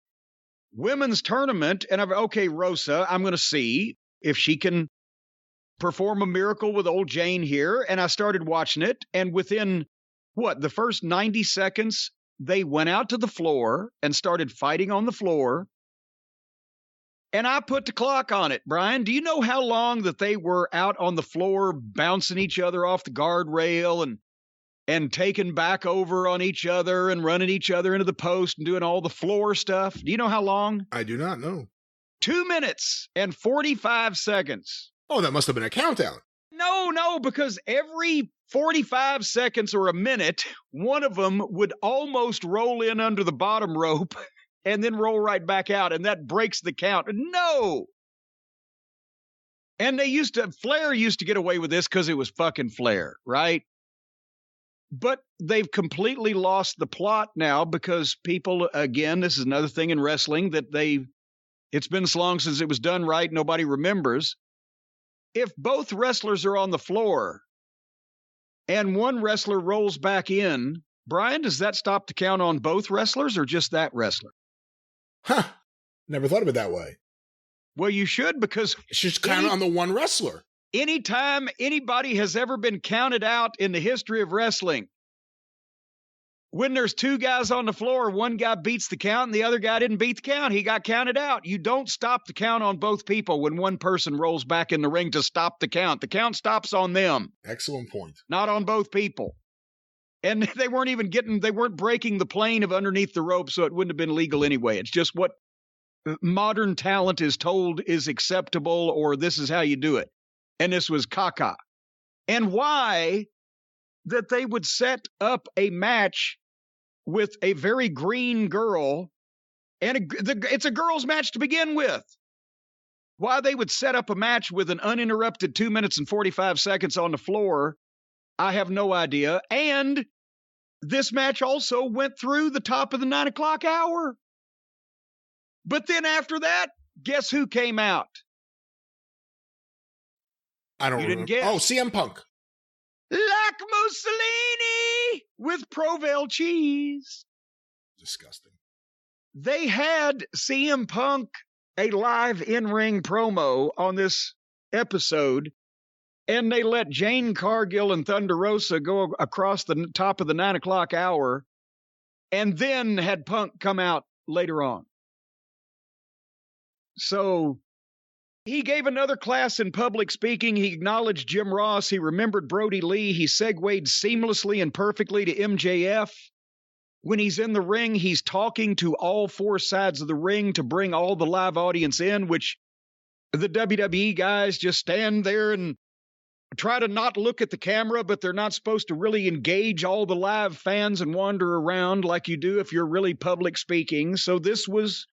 women's tournament. And okay, Rosa, I'm going to see if she can perform a miracle with old Jane here. And I started watching it. And within, the first 90 seconds, they went out to the floor and started fighting on the floor. And I put the clock on it, Brian. Do you know how long that they were out on the floor bouncing each other off the guardrail and taking back over on each other and running each other into the post and doing all the floor stuff? Do you know how long? I do not know. 2 minutes and 45 seconds. Oh, that must have been a countdown. No, because every 45 seconds or a minute, one of them would almost roll in under the bottom rope and then roll right back out, and that breaks the count. No! And Flair used to get away with this because it was fucking Flair, right? But they've completely lost the plot now because people, again, this is another thing in wrestling that it's been so long since it was done right, nobody remembers. If both wrestlers are on the floor and one wrestler rolls back in, Brian, does that stop the count on both wrestlers or just that wrestler? Huh. Never thought of it that way. Well, you should, because it's just kind of on the one wrestler. Anytime anybody has ever been counted out in the history of wrestling, when there's two guys on the floor, one guy beats the count and the other guy didn't beat the count. He got counted out. You don't stop the count on both people when one person rolls back in the ring to stop the count. The count stops on them. Excellent point. Not on both people. And they weren't breaking the plane of underneath the rope, so it wouldn't have been legal anyway. It's just what modern talent is told is acceptable, or this is how you do it. And this was caca. And why that they would set up a match with a very green girl, and it's a girls' match to begin with. Why they would set up a match with an uninterrupted 2 minutes and 45 seconds on the floor, I have no idea. And this match also went through the top of the 9 o'clock hour. But then after that, guess who came out? I don't remember. Oh, CM Punk. Like Mussolini with Provel cheese. Disgusting. They had CM Punk a live in-ring promo on this episode, and they let Jane Cargill and Thunder Rosa go across the top of the 9 o'clock hour, and then had Punk come out later on. So he gave another class in public speaking. He acknowledged Jim Ross. He remembered Brody Lee. He segued seamlessly and perfectly to MJF. When he's in the ring, he's talking to all four sides of the ring to bring all the live audience in, which the WWE guys just stand there and try to not look at the camera, but they're not supposed to really engage all the live fans and wander around like you do if you're really public speaking. So this was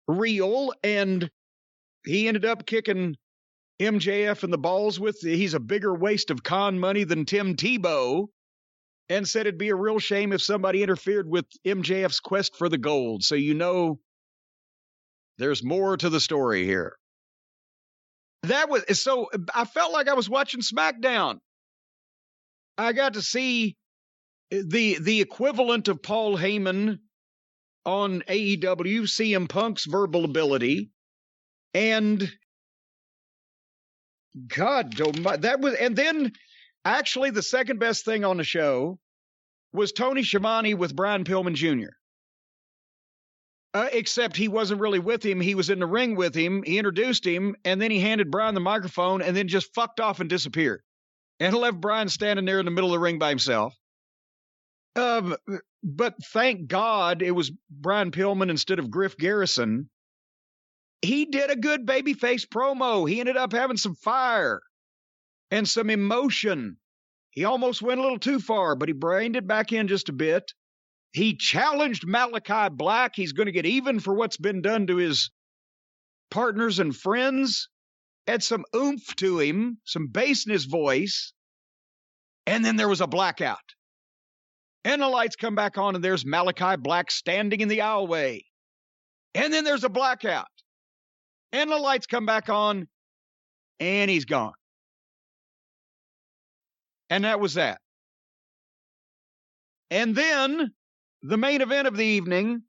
real, and he ended up kicking MJF in the balls with, he's a bigger waste of con money than Tim Tebow. and said it'd be a real shame if somebody interfered with MJF's quest for the gold. So you know there's more to the story here. So I felt like I was watching SmackDown. I got to see the equivalent of Paul Heyman on AEW, CM Punk's verbal ability, and God, and then actually the second best thing on the show was Tony Schiavone with Brian Pillman Jr. Except he wasn't really with him. He was in the ring with him. He introduced him, and then he handed Brian the microphone and then just fucked off and disappeared. And left Brian standing there in the middle of the ring by himself. But thank God it was Brian Pillman instead of Griff Garrison. He did a good babyface promo. He ended up having some fire and some emotion. He almost went a little too far, but he reined it back in just a bit. He challenged Malachi Black. He's going to get even for what's been done to his partners and friends. Had some oomph to him, some bass in his voice. And then there was a blackout. And the lights come back on, and there's Malachi Black standing in the aisleway. And then there's a blackout. And the lights come back on, and he's gone. And that was that. And then the main event of the evening.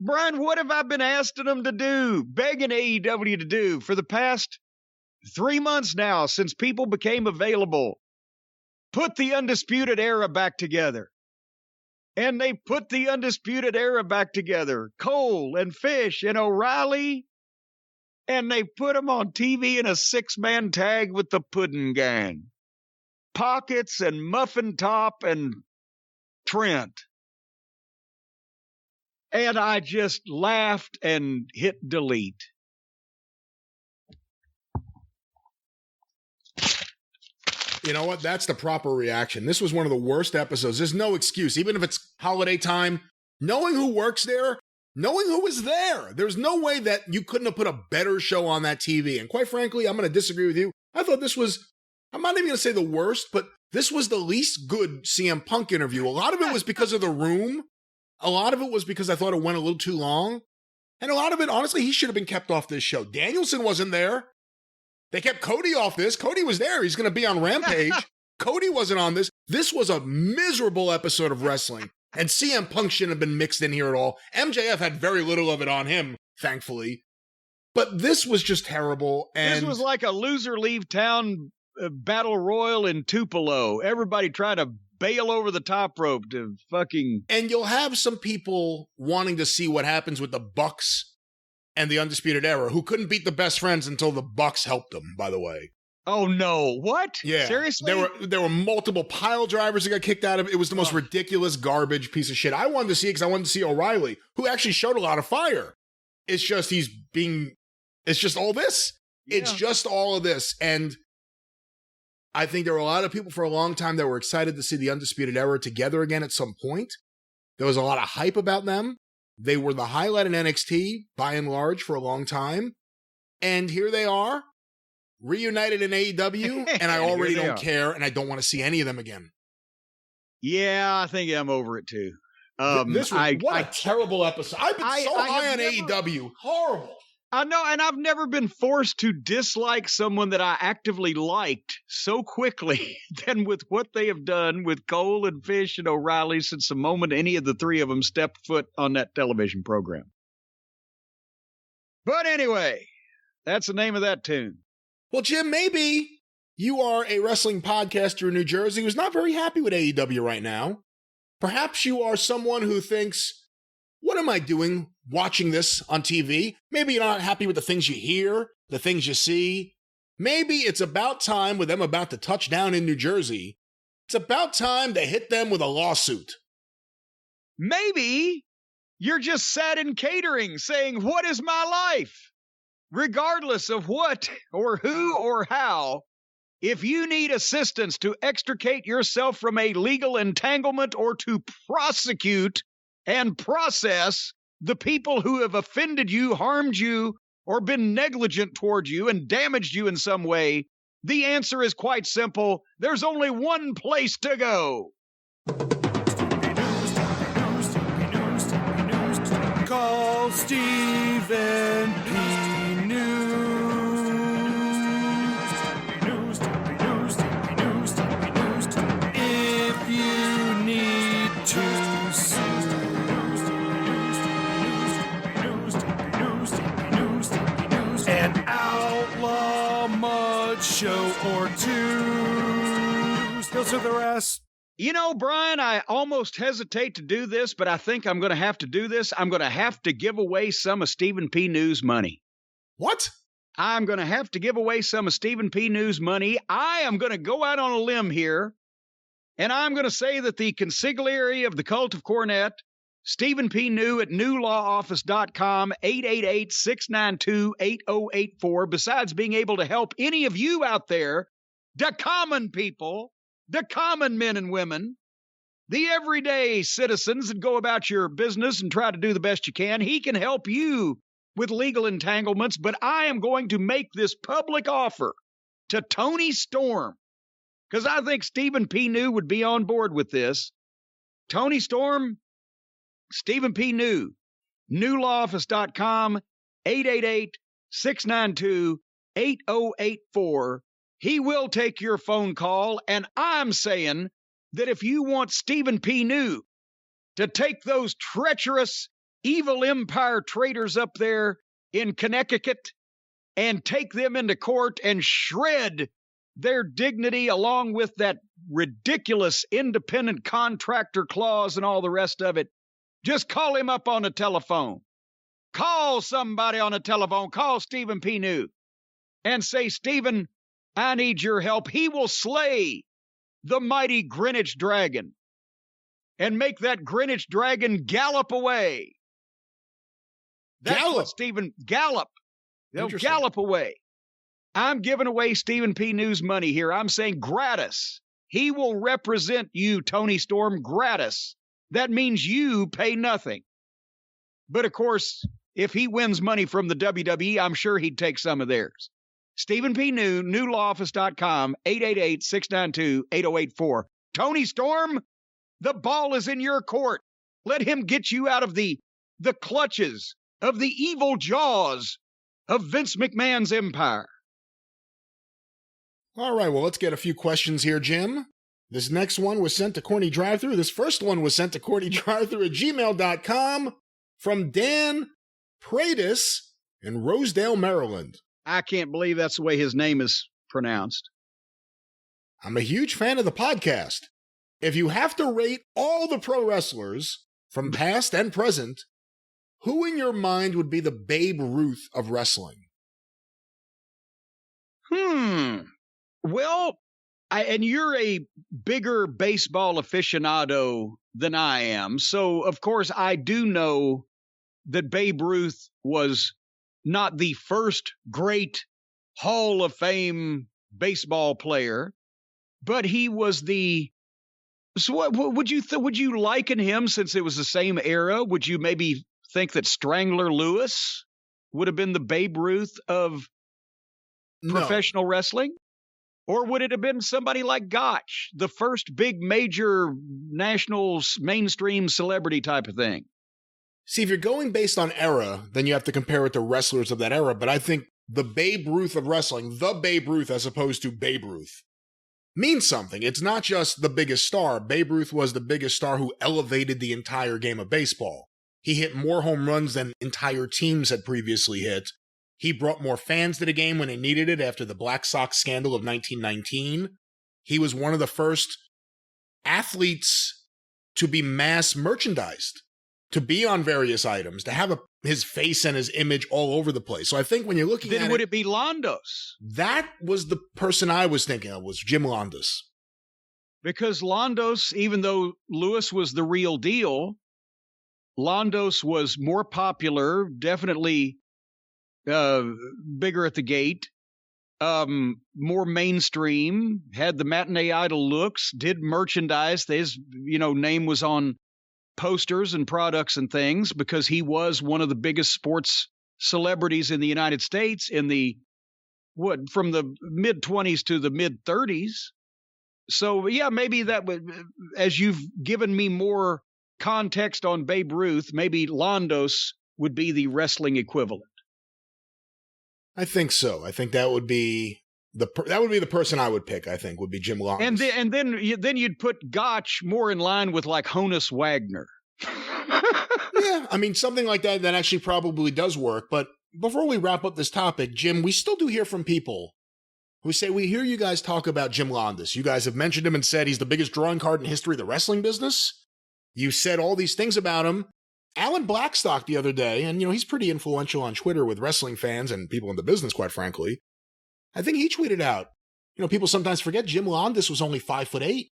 Brian, what have I been asking them to do, begging AEW to do for the past 3 months now since people became available? Put the Undisputed Era back together. And they put the Undisputed Era back together. Cole and Fish and O'Reilly. And they put them on TV in a 6-man tag with the Puddin' Gang. Pockets and Muffin Top and Trent. And I just laughed and hit delete. You know what? That's the proper reaction. This was one of the worst episodes. There's no excuse. Even if it's holiday time, knowing who works there, knowing who was there, there's no way that you couldn't have put a better show on that TV. And quite frankly, I'm going to disagree with you. I thought this was, I'm not even going to say the worst, but this was the least good CM Punk interview. A lot of it was because of the room. A lot of it was because I thought it went a little too long. And a lot of it, honestly, he should have been kept off this show. Danielson wasn't there. They kept Cody off this. Cody was there. He's going to be on Rampage. Cody wasn't on this. This was a miserable episode of wrestling. And CM Punk shouldn't have been mixed in here at all. MJF had very little of it on him, thankfully. But this was just terrible. And this was like a loser leave town battle royal in Tupelo. Everybody trying to bail over the top rope to fucking... And you'll have some people wanting to see what happens with the Bucks and the Undisputed Era, who couldn't beat the Best Friends until the Bucks helped them, by the way. Oh, no. What? Yeah. Seriously? There were multiple pile drivers that got kicked out of it. It was the most ridiculous garbage piece of shit. I wanted to see it because I wanted to see O'Reilly, who actually showed a lot of fire. It's just it's just all this. Yeah. It's just all of this. And I think there were a lot of people for a long time that were excited to see the Undisputed Era together again at some point. There was a lot of hype about them. They were the highlight in NXT, by and large, for a long time. And here they are, reunited in AEW, and I already don't care, and I don't want to see any of them again. Yeah, I think I'm over it, too. This was, what a terrible episode. I've been so high on AEW. Horrible. I know, and I've never been forced to dislike someone that I actively liked so quickly than with what they have done with Cole and Fish and O'Reilly since the moment any of the three of them stepped foot on that television program. But anyway, that's the name of that tune. Well, Jim, maybe you are a wrestling podcaster in New Jersey who's not very happy with AEW right now. Perhaps you are someone who thinks, what am I doing watching this on TV? Maybe you're not happy with the things you hear, the things you see. Maybe it's about time, with them about to touch down in New Jersey, it's about time to hit them with a lawsuit. Maybe you're just sat in catering saying, what is my life? Regardless of what or who or how, if you need assistance to extricate yourself from a legal entanglement or to prosecute and process the people who have offended you, harmed you, or been negligent toward you and damaged you in some way, The answer is quite simple. There's only one place to go. Call Stephen P. News. If you need to sue. An outlaw mud show or two. He'll sue the rest. You know, Brian, I almost hesitate to do this, but I think I'm going to have to do this. I'm going to have to give away some of Stephen P. News money. What? I'm going to have to give away some of Stephen P. News money. I am going to go out on a limb here, and I'm going to say that the consigliere of the cult of Cornette, Stephen P. New at newlawoffice.com, 888-692-8084, besides being able to help any of you out there, the common people, the common men and women, the everyday citizens that go about your business and try to do the best you can. He can help you with legal entanglements, but I am going to make this public offer to Toni Storm, because I think Stephen P. New would be on board with this. Toni Storm, Stephen P. New, newlawoffice.com, 888-692-8084. He will take your phone call, and I'm saying that if you want Stephen P. New to take those treacherous, evil empire traitors up there in Connecticut and take them into court and shred their dignity along with that ridiculous independent contractor clause and all the rest of it, just call him up on the telephone. Call somebody on the telephone. Call Stephen P. New and say, Stephen, I need your help. He will slay the mighty Greenwich dragon and make that Greenwich dragon gallop away. That's Gallop. what Stephen, gallop. They'll gallop away. I'm giving away Stephen P. News money here. I'm saying gratis. He will represent you, Toni Storm, gratis. That means you pay nothing. But of course, if he wins money from the WWE, I'm sure he'd take some of theirs. Stephen P. New, newlawoffice.com, 888-692-8084. Toni Storm, the ball is in your court. Let him get you out of the clutches of the evil jaws of Vince McMahon's empire. All right, well, let's get a few questions here, Jim. This next one was sent to CornyDriveThru. This first one was sent to CornyDriveThru@gmail.com from Dan Pradis in Rosedale, Maryland. I can't believe that's the way his name is pronounced. I'm a huge fan of the podcast. If you have to rate all the pro wrestlers from past and present, who in your mind would be the Babe Ruth of wrestling? Well, and you're a bigger baseball aficionado than I am. So, of course, I do know that Babe Ruth was not the first great Hall of Fame baseball player, but he was the... So what would you liken him, since it was the same era? Would you maybe think that Strangler Lewis would have been the Babe Ruth of professional wrestling? Or would it have been somebody like Gotch, the first big major national mainstream celebrity type of thing? See, if you're going based on era, then you have to compare it to wrestlers of that era. But I think the Babe Ruth of wrestling, the Babe Ruth as opposed to Babe Ruth, means something. It's not just the biggest star. Babe Ruth was the biggest star who elevated the entire game of baseball. He hit more home runs than entire teams had previously hit. He brought more fans to the game when they needed it after the Black Sox scandal of 1919. He was one of the first athletes to be mass merchandised, to be on various items, to have his face and his image all over the place. So I think when you're looking at it... Then would it be Londos? That was the person I was thinking of, was Jim Londos. Because Londos, even though Lewis was the real deal, Londos was more popular, definitely bigger at the gate, more mainstream, had the matinee idol looks, did merchandise. His, name was on posters and products and things because he was one of the biggest sports celebrities in the United States in the from the mid-20s to the mid-30s. So, yeah, maybe that would, as you've given me more context on Babe Ruth, maybe Londos would be the wrestling equivalent. I think so. I think that would be the person I would pick. I think would be Jim Londos. And then you'd put Gotch more in line with like Honus Wagner. Yeah, I mean something like that actually probably does work. But before we wrap up this topic, Jim, we still do hear from people who say, we hear you guys talk about Jim Londos. You guys have mentioned him and said he's the biggest drawing card in history of the wrestling business. You said all these things about him. Alan Blackstock the other day, and he's pretty influential on Twitter with wrestling fans and people in the business, quite frankly. I think he tweeted out, people sometimes forget Jim Londos was only 5'8".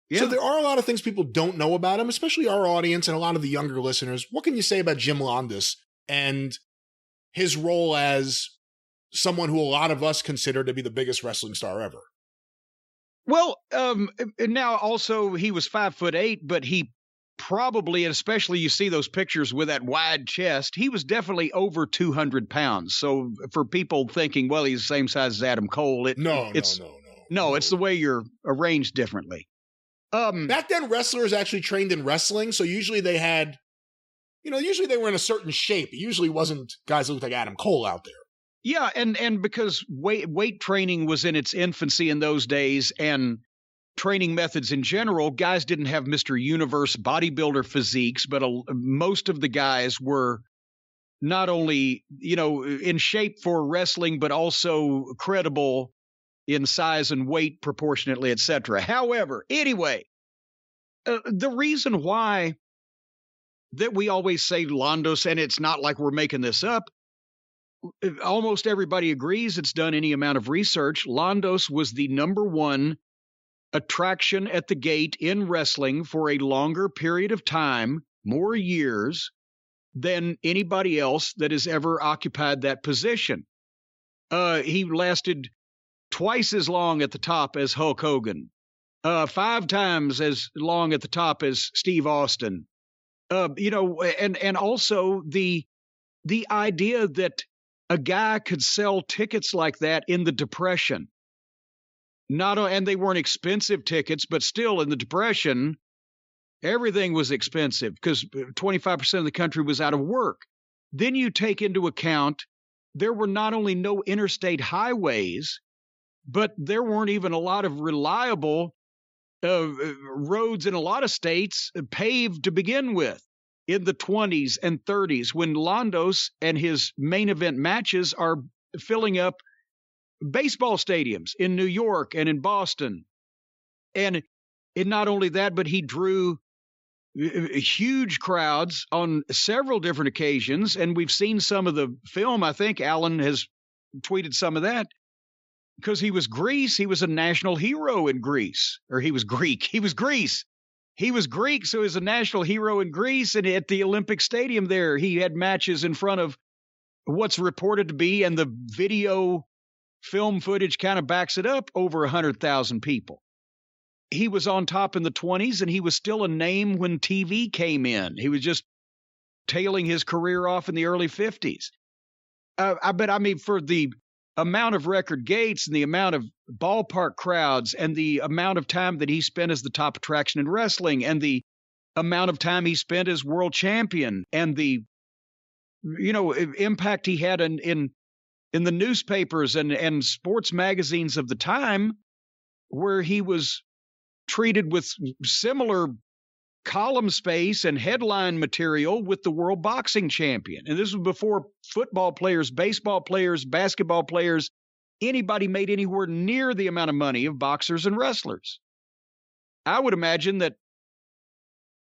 Yeah. So there are a lot of things people don't know about him, especially our audience and a lot of the younger listeners. What can you say about Jim Londos and his role as someone who a lot of us consider to be the biggest wrestling star ever? Well, now also he was 5'8", but he probably, and especially you see those pictures with that wide chest, he was definitely over 200 pounds. So for people thinking, well, he's the same size as Adam Cole, No, it's the way you're arranged differently. Back then, wrestlers actually trained in wrestling, so usually they had, usually they were in a certain shape. It usually wasn't guys that looked like Adam Cole out there. Yeah, and because weight training was in its infancy in those days, and training methods in general, guys didn't have Mr. Universe bodybuilder physiques, but most of the guys were not only, in shape for wrestling, but also credible in size and weight proportionately, etc. However, anyway, the reason why that we always say Londos, and it's not like we're making this up, almost everybody agrees, it's done any amount of research, Londos was the number one attraction at the gate in wrestling for a longer period of time, more years, than anybody else that has ever occupied that position. He lasted twice as long at the top as Hulk Hogan, 5 times as long at the top as Steve Austin. And also the idea that a guy could sell tickets like that in the Depression. And they weren't expensive tickets, but still in the Depression, everything was expensive because 25% of the country was out of work. Then you take into account there were not only no interstate highways, but there weren't even a lot of reliable roads in a lot of states paved to begin with in the 20s and 30s, when Londos and his main event matches are filling up baseball stadiums in New York and in Boston. And not only that, but he drew huge crowds on several different occasions. And we've seen some of the film. I think Alan has tweeted some of that. Because he was Greece, he was a national hero in Greece. Or he was Greek. He was Greece. He was Greek, so he was a national hero in Greece. And at the Olympic Stadium there, he had matches in front of what's reported to be, and the video film footage kind of backs it up, over 100,000 people. He was on top in the 20s, and he was still a name when TV came in. He was just tailing his career off in the early 50s. For the amount of record gates and the amount of ballpark crowds and the amount of time that he spent as the top attraction in wrestling and the amount of time he spent as world champion and the impact he had in the newspapers and sports magazines of the time, where he was treated with similar column space and headline material with the world boxing champion. And this was before football players, baseball players, basketball players, anybody made anywhere near the amount of money of boxers and wrestlers. I would imagine that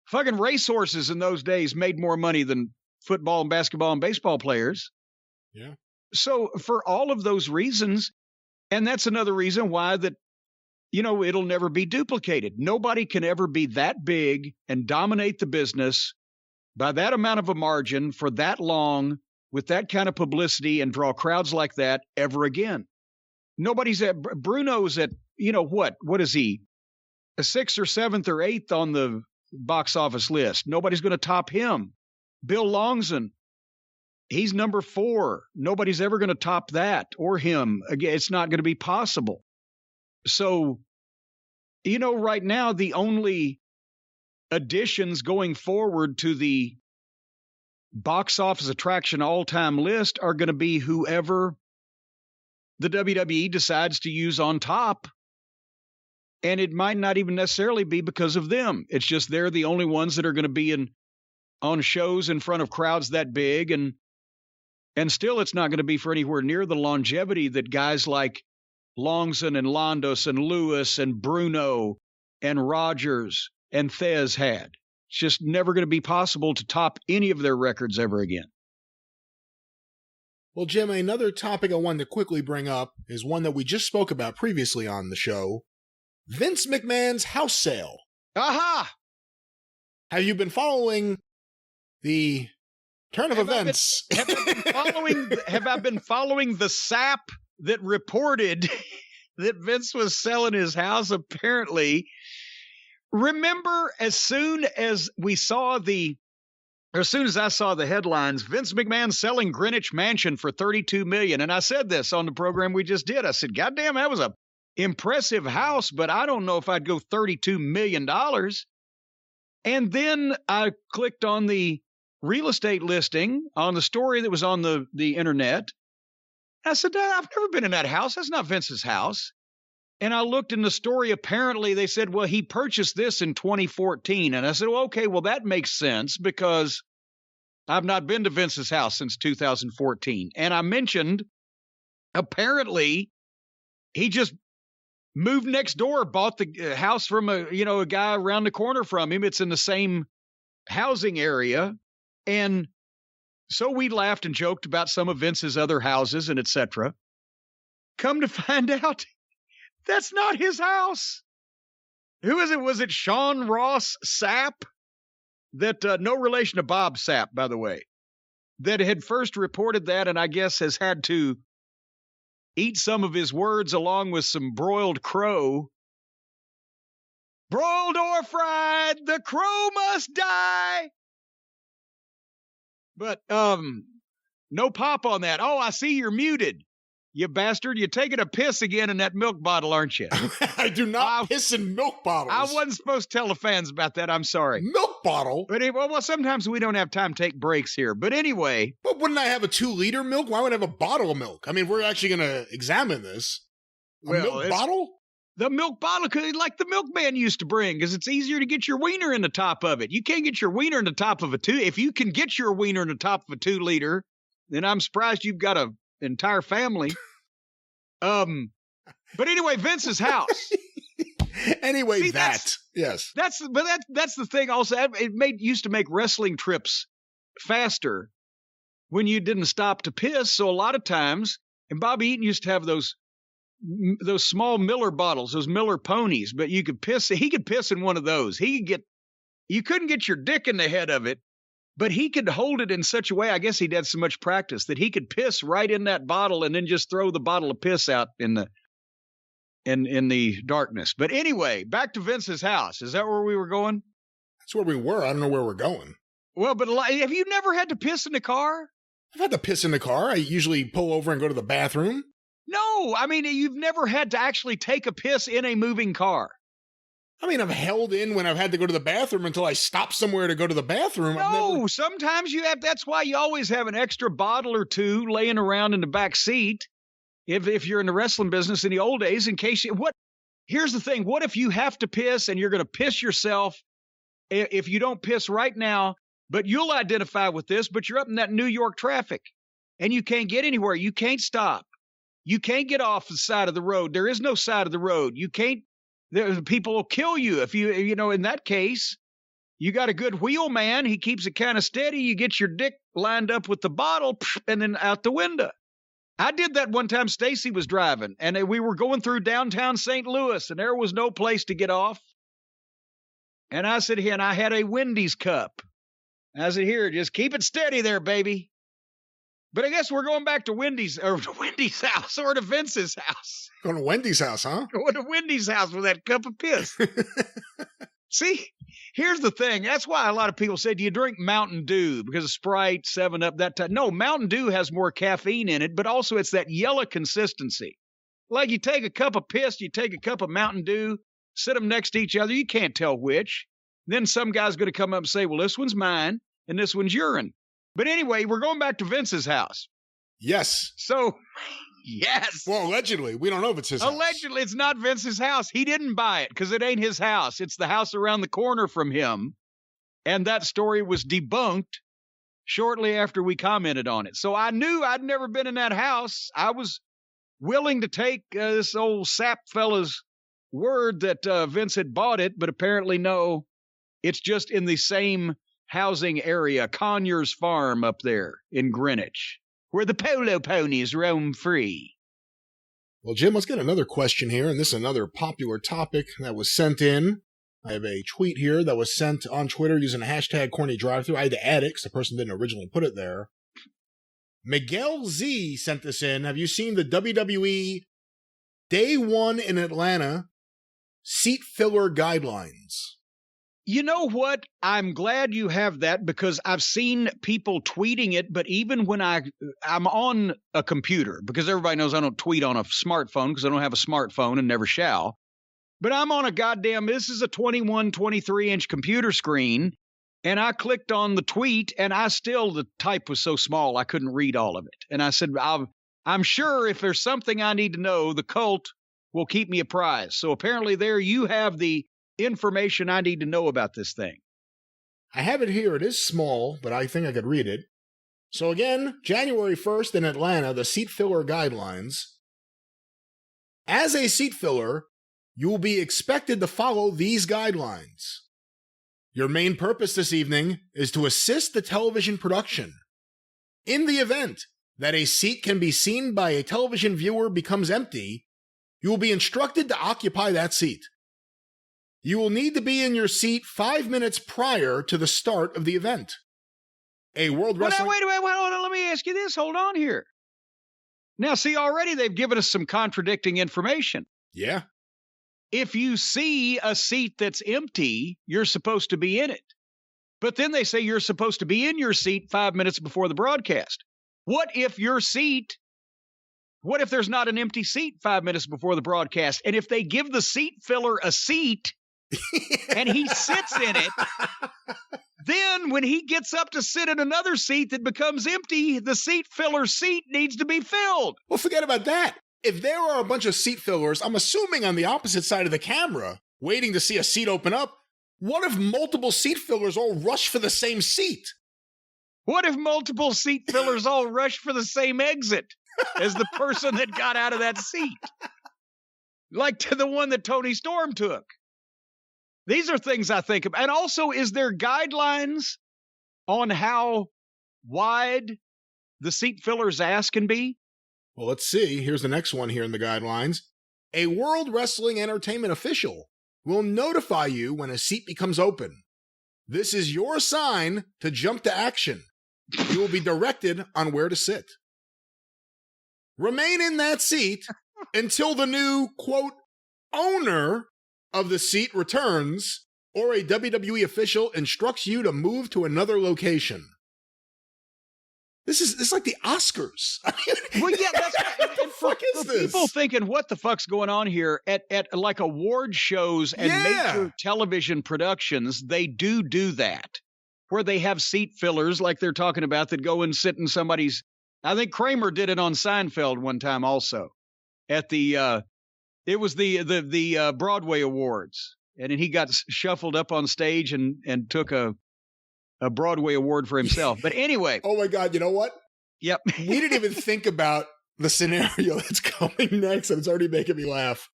fucking racehorses in those days made more money than football and basketball and baseball players. Yeah. So for all of those reasons, and that's another reason why that, it'll never be duplicated. Nobody can ever be that big and dominate the business by that amount of a margin for that long with that kind of publicity and draw crowds like that ever again. Nobody's at Bruno's at, what is he? A 6th or 7th or 8th on the box office list. Nobody's going to top him. Bill Longson, He's number 4. Nobody's ever going to top that or him. Again, it's not going to be possible. So, right now, the only additions going forward to the box office attraction all-time list are going to be whoever the WWE decides to use on top. And it might not even necessarily be because of them. It's just they're the only ones that are going to be on shows in front of crowds that big. And still, it's not going to be for anywhere near the longevity that guys like Longson and Londos and Lewis and Bruno and Rogers and Thez had. It's just never going to be possible to top any of their records ever again. Well, Jim, another topic I wanted to quickly bring up is one that we just spoke about previously on the show. Vince McMahon's house sale. Aha! Have you been following the turn of events? Have I been following the sap that reported that Vince was selling his house? Apparently, remember, as soon as I saw the headlines, Vince McMahon selling Greenwich Mansion for $32 million, and I said this on the program we just did. I said, "God damn, that was a impressive house, but I don't know if I'd go $32 million." And then I clicked on the real estate listing on the story that was on the internet. I said, "I've never been in that house. That's not Vince's house." And I looked in the story. Apparently, they said, well, he purchased this in 2014. And I said, well, okay, well, that makes sense because I've not been to Vince's house since 2014. And I mentioned, apparently, he just moved next door, bought the house from a guy around the corner from him. It's in the same housing area. And so we laughed and joked about some of Vince's other houses and etc. Come to find out, that's not his house. Who is it? Was it Sean Ross Sapp? That no relation to Bob Sapp, by the way, that had first reported that, and I guess has had to eat some of his words along with some broiled crow. Broiled or fried, the crow must die. But no pop on that. Oh, I see you're muted. You bastard, you're taking a piss again in that milk bottle, aren't you? I do not piss in milk bottles. I wasn't supposed to tell the fans about that. I'm sorry. Milk bottle? But anyway, well, sometimes we don't have time to take breaks here. But anyway. But wouldn't I have a 2-liter milk? Why would I have a bottle of milk? I mean, we're actually going to examine this. Milk bottle? The milk bottle, like the milkman used to bring, because it's easier to get your wiener in the top of it. You can't get your wiener in the top of a 2. If you can get your wiener in the top of a 2-liter, then I'm surprised you've got an entire family. But anyway, Vince's house. Anyway, see, yes. That's the thing also. It used to make wrestling trips faster when you didn't stop to piss. So a lot of times, and Bobby Eaton used to have those small Miller bottles, those Miller ponies, but you could piss. He could piss in one of those. You couldn't get your dick in the head of it, but he could hold it in such a way. I guess he'd had so much practice that he could piss right in that bottle and then just throw the bottle of piss out in the darkness. But anyway, back to Vince's house. Is that where we were going? That's where we were. I don't know where we're going. Well, but have you never had to piss in the car? I've had to piss in the car. I usually pull over and go to the bathroom. No, I mean, you've never had to actually take a piss in a moving car. I mean, I've held in when I've had to go to the bathroom until I stop somewhere to go to the bathroom. No, sometimes you have. That's why you always have an extra bottle or two laying around in the back seat. If you're in the wrestling business in the old days, in case here's the thing. What if you have to piss and you're going to piss yourself if you don't piss right now, but you'll identify with this, but you're up in that New York traffic and you can't get anywhere. You can't stop. You can't get off the side of the road. There is no side of the road. You can't. People will kill you if in that case, you got a good wheelman. He keeps it kind of steady. You get your dick lined up with the bottle and then out the window. I did that one time. Stacy was driving and we were going through downtown St. Louis and there was no place to get off. And I said, and I had a Wendy's cup. I said, here, just keep it steady there, baby. But I guess we're going back to Wendy's house or to Vince's house. Going to Wendy's house, huh? Going to Wendy's house with that cup of piss. See, here's the thing. That's why a lot of people say, do you drink Mountain Dew? Because of Sprite, 7-Up, that type. No, Mountain Dew has more caffeine in it, but also it's that yellow consistency. Like you take a cup of piss, you take a cup of Mountain Dew, sit them next to each other. You can't tell which. Then some guy's going to come up and say, well, this one's mine and this one's urine. But anyway, we're going back to Vince's house. Yes. So, yes. Well, allegedly. We don't know if it's his house. Allegedly, it's not Vince's house. He didn't buy it because it ain't his house. It's the house around the corner from him. And that story was debunked shortly after we commented on it. So I knew I'd never been in that house. I was willing to take this old sap fella's word that Vince had bought it, but apparently no. It's just in the same housing area, Conyers Farm up there in Greenwich, where the polo ponies roam free. Well, Jim, let's get another question here, and this is another popular topic that was sent in. I have a tweet here that was sent on Twitter using the hashtag CornyDriveThru. I had to add it because the person didn't originally put it there. Miguel Z sent this in. Have you seen the WWE Day 1 in Atlanta seat filler guidelines? You know what? I'm glad you have that because I've seen people tweeting it, but even when I'm on a computer, because everybody knows I don't tweet on a smartphone because I don't have a smartphone and never shall, but I'm on a goddamn, this is a 21, 23-inch computer screen, and I clicked on the tweet, and the type was so small I couldn't read all of it. And I said, I'm sure if there's something I need to know, the cult will keep me apprised. So apparently there you have the information I need to know about this thing. I have it here. It is small, but I think I could read it. So again, January 1st in Atlanta, the seat filler guidelines. As a seat filler, you will be expected to follow these guidelines. Your main purpose this evening is to assist the television production. In the event that a seat can be seen by a television viewer becomes empty, you will be instructed to occupy that seat. You will need to be in your seat 5 minutes prior to the start of the event. A World Wrestling... Wait, hold on. Let me ask you this. Hold on here. Now, see, already they've given us some contradicting information. Yeah. If you see a seat that's empty, you're supposed to be in it. But then they say you're supposed to be in your seat 5 minutes before the broadcast. What if there's not an empty seat 5 minutes before the broadcast? And if they give the seat filler a seat and he sits in it, then when he gets up to sit in another seat that becomes empty, the seat filler's seat needs to be filled. Well, forget about that. If there are a bunch of seat fillers, I'm assuming on the opposite side of the camera, waiting to see a seat open up, what if multiple seat fillers all rush for the same seat? What if multiple seat fillers all rush for the same exit as the person that got out of that seat? Like to the one that Toni Storm took. These are things I think of. And also, is there guidelines on how wide the seat filler's ass can be? Well, let's see. Here's the next one here in the guidelines. A World Wrestling Entertainment official will notify you when a seat becomes open. This is your sign to jump to action. You will be directed on where to sit. Remain in that seat until the new, quote, owner of the seat returns, or a WWE official instructs you to move to another location. This is like the Oscars. I mean, well, yeah, that's what the fuck is this? People thinking, what the fuck's going on here? At like award shows and major television productions, they do that, where they have seat fillers like they're talking about that go and sit in somebody's. I think Kramer did it on Seinfeld one time also, at the it was the Broadway Awards, and then he got shuffled up on stage and took a Broadway award for himself. But anyway. Oh my God, you know what? Yep. We didn't even think about the scenario that's coming next, and it's already making me laugh.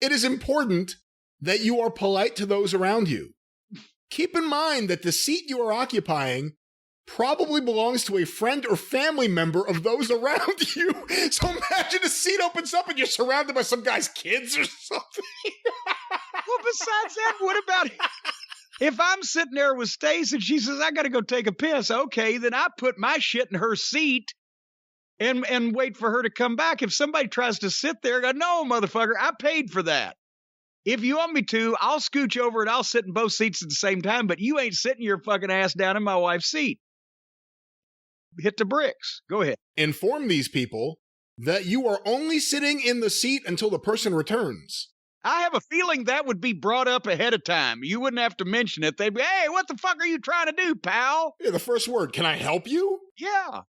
It is important that you are polite to those around you. Keep in mind that the seat you are occupying probably belongs to a friend or family member of those around you. So imagine a seat opens up and you're surrounded by some guy's kids or something. Well, besides that, what about if I'm sitting there with Stace and she says, I got to go take a piss? Okay, then I put my shit in her seat and wait for her to come back. If somebody tries to sit there, I go, no, motherfucker, I paid for that. If you want me to, I'll scooch over and I'll sit in both seats at the same time, but you ain't sitting your fucking ass down in my wife's seat. Hit the bricks. Go ahead. Inform these people that you are only sitting in the seat until the person returns. I have a feeling that would be brought up ahead of time. You wouldn't have to mention it. They'd be, hey, what the fuck are you trying to do, pal? Yeah, the first word, can I help you? Yeah.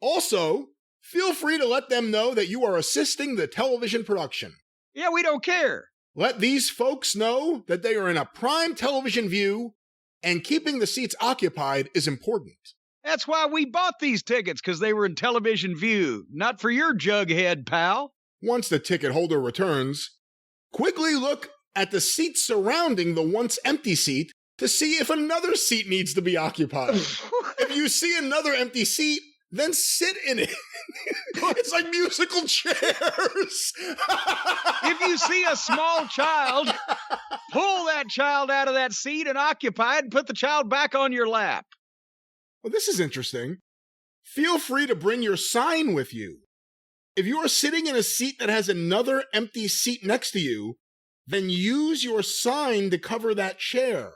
Also, feel free to let them know that you are assisting the television production. Yeah, we don't care. Let these folks know that they are in a prime television view, and keeping the seats occupied is important. That's why we bought these tickets, because they were in television view, not for your jughead, pal. Once the ticket holder returns, quickly look at the seat surrounding the once empty seat to see if another seat needs to be occupied. If you see another empty seat, then sit in it. It's like musical chairs. If you see a small child, pull that child out of that seat and occupy it and put the child back on your lap. Well, this is interesting. Feel free to bring your sign with you. If you are sitting in a seat that has another empty seat next to you, then use your sign to cover that chair.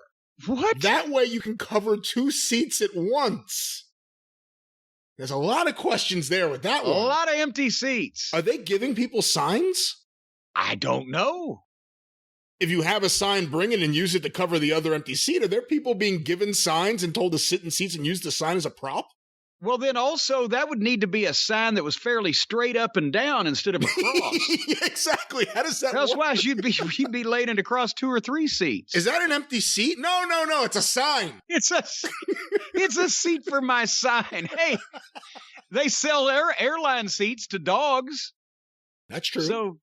What? That way you can cover two seats at once. There's a lot of questions there with that one. A lot of empty seats. Are they giving people signs? I don't know. If you have a sign, bring it and use it to cover the other empty seat. Are there people being given signs and told to sit in seats and use the sign as a prop? Well, then also, that would need to be a sign that was fairly straight up and down instead of a cross. Yeah, exactly. How does that work? Elsewise, you'd be laying across 2 or 3 seats. Is that an empty seat? No. It's a sign. It's a seat for my sign. Hey, they sell airline seats to dogs. That's true. So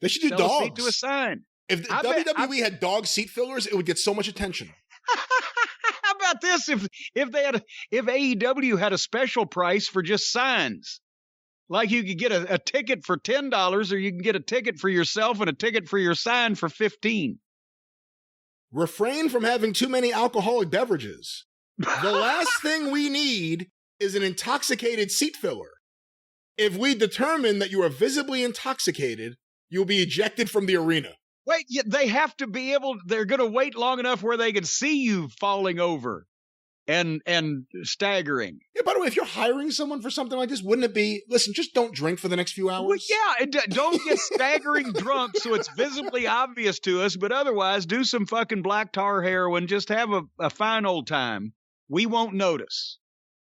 they should do sell dogs. a seat to a sign. If the WWE had dog seat fillers, it would get so much attention. How about this? If AEW had a special price for just signs, like you could get a ticket for $10, or you can get a ticket for yourself and a ticket for your sign for $15. Refrain from having too many alcoholic beverages. The last thing we need is an intoxicated seat filler. If we determine that you are visibly intoxicated, you'll be ejected from the arena. Wait, they have to be able, they're going to wait long enough where they can see you falling over and staggering. Yeah, by the way, if you're hiring someone for something like this, wouldn't it be, listen, just don't drink for the next few hours? Well, yeah, don't get staggering drunk so it's visibly obvious to us, but otherwise do some fucking black tar heroin, just have a fine old time. We won't notice.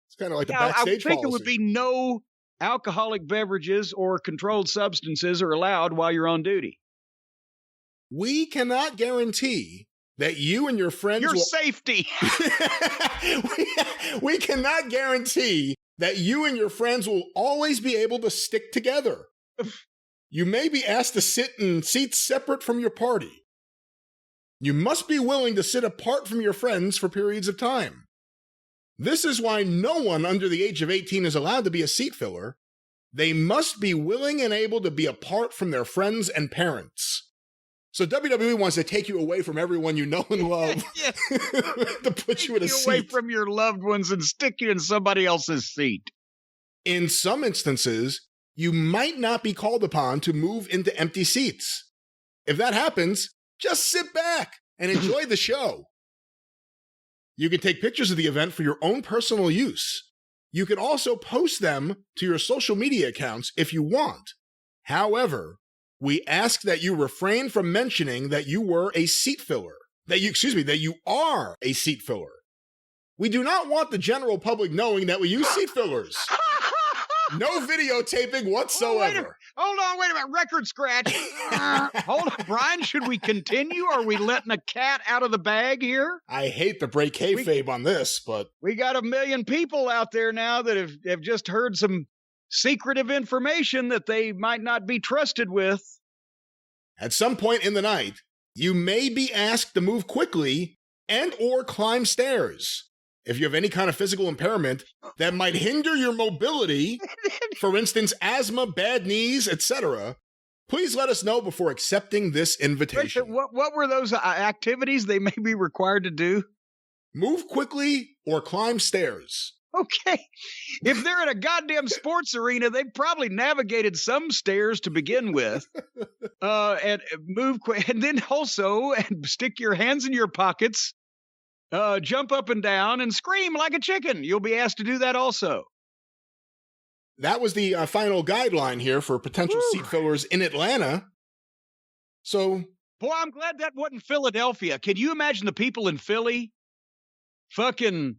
It's kind of like the backstage I would think policy. it would be no alcoholic beverages or controlled substances are allowed while you're on duty. We cannot guarantee that you and your friends Your will... safety. we cannot guarantee that you and your friends will always be able to stick together. You may be asked to sit in seats separate from your party. You must be willing to sit apart from your friends for periods of time. This is why no one under the age of 18 is allowed to be a seat filler. They must be willing and able to be apart from their friends and parents. So WWE wants to take you away from everyone you know and love to put you in a seat. Away from your loved ones and stick you in somebody else's seat. In some instances, you might not be called upon to move into empty seats. If that happens, just sit back and enjoy the show. You can take pictures of the event for your own personal use. You can also post them to your social media accounts if you want. However, we ask that you refrain from mentioning that you were a seat filler. That you are a seat filler. We do not want the general public knowing that we use seat fillers. No videotaping whatsoever. Hold on, wait a minute. Record scratch. Hold on, Brian, should we continue? Are we letting a cat out of the bag here? I hate to break kayfabe on this, but... We got 1 million people out there now that have just heard some secretive information that they might not be trusted with. At some point in the night, you may be asked to move quickly and or climb stairs. If you have any kind of physical impairment that might hinder your mobility, for instance, asthma, bad knees, etc., please let us know before accepting this invitation. What were those activities they may be required to do? Move quickly or climb stairs. Okay. If they're in a goddamn sports arena, they've probably navigated some stairs to begin with. And move quick. And then also stick your hands in your pockets, jump up and down, and scream like a chicken. You'll be asked to do that also. That was the final guideline here for potential seat fillers in Atlanta. So, boy, I'm glad that wasn't Philadelphia. Can you imagine the people in Philly? Fucking,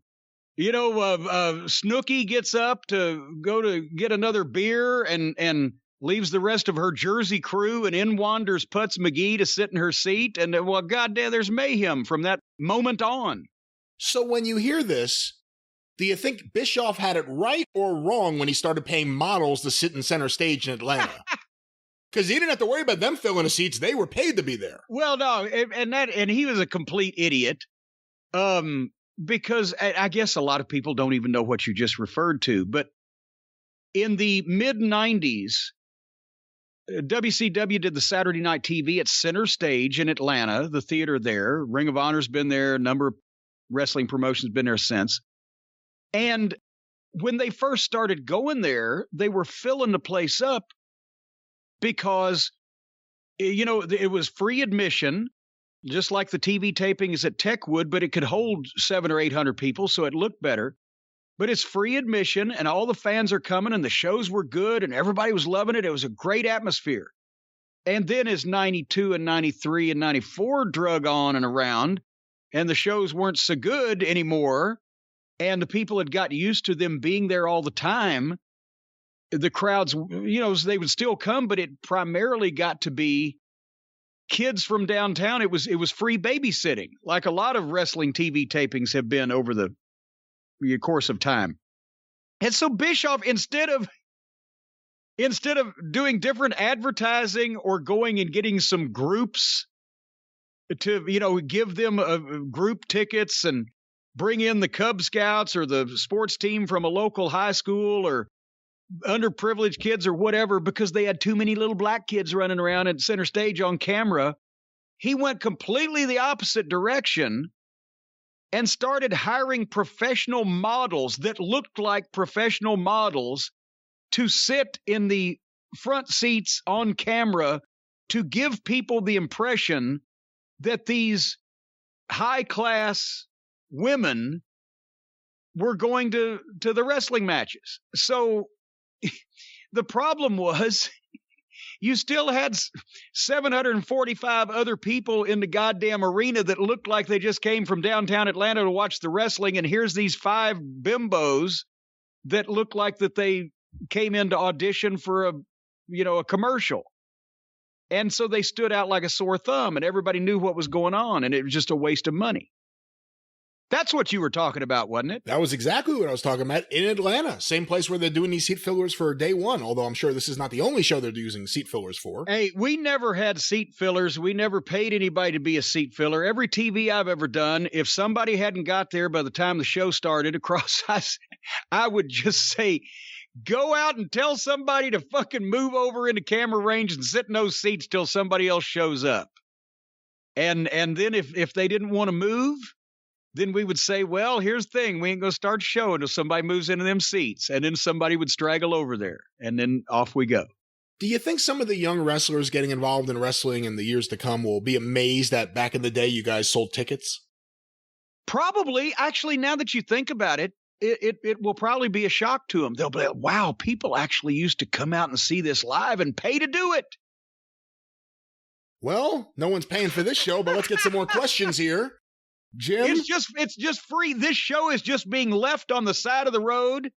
Snooki gets up to go to get another beer and leaves the rest of her Jersey crew, and in wanders Putz McGee to sit in her seat. And, well, goddamn, there's mayhem from that moment on. So when you hear this, do you think Bischoff had it right or wrong when he started paying models to sit in center stage in Atlanta? Because he didn't have to worry about them filling the seats. They were paid to be there. Well, no, and he was a complete idiot. Because I guess a lot of people don't even know what you just referred to. But in the mid-'90s, WCW did the Saturday Night TV at Center Stage in Atlanta, the theater there. Ring of Honor's been there. A number of wrestling promotions been there since. And when they first started going there, they were filling the place up because, it was free admission, just like the TV tapings at Techwood, but it could hold 700 or 800 people, so it looked better. But it's free admission, and all the fans are coming, and the shows were good, and everybody was loving it. It was a great atmosphere. And then as 92 and 93 and 94 drug on and around, and the shows weren't so good anymore, and the people had got used to them being there all the time, the crowds, they would still come, but it primarily got to be kids from downtown. It was free babysitting, like a lot of wrestling TV tapings have been over the course of time. And so Bischoff, instead of doing different advertising or going and getting some groups to, give them group tickets and bring in the Cub Scouts or the sports team from a local high school or underprivileged kids or whatever, because they had too many little black kids running around at center stage on camera, he went completely the opposite direction and started hiring professional models that looked like professional models to sit in the front seats on camera to give people the impression that these high-class women were going to the wrestling matches. So the problem was you still had 745 other people in the goddamn arena that looked like they just came from downtown Atlanta to watch the wrestling, and here's these 5 bimbos that look like that they came in to audition for a commercial. And so they stood out like a sore thumb, and everybody knew what was going on, and it was just a waste of money. That's what you were talking about, wasn't it? That was exactly what I was talking about in Atlanta. Same place where they're doing these seat fillers for day one, although I'm sure this is not the only show they're using seat fillers for. Hey, we never had seat fillers. We never paid anybody to be a seat filler. Every TV I've ever done, if somebody hadn't got there by the time the show started I would just say, go out and tell somebody to fucking move over into camera range and sit in those seats till somebody else shows up. And then if they didn't want to move, then we would say, well, here's the thing. We ain't going to start the show until somebody moves into them seats. And then somebody would straggle over there. And then off we go. Do you think some of the young wrestlers getting involved in wrestling in the years to come will be amazed that back in the day you guys sold tickets? Probably. Actually, now that you think about it, it will probably be a shock to them. They'll be like, wow, people actually used to come out and see this live and pay to do it. Well, no one's paying for this show, but let's get some more questions here. Jim? It's just free. This show is just being left on the side of the road,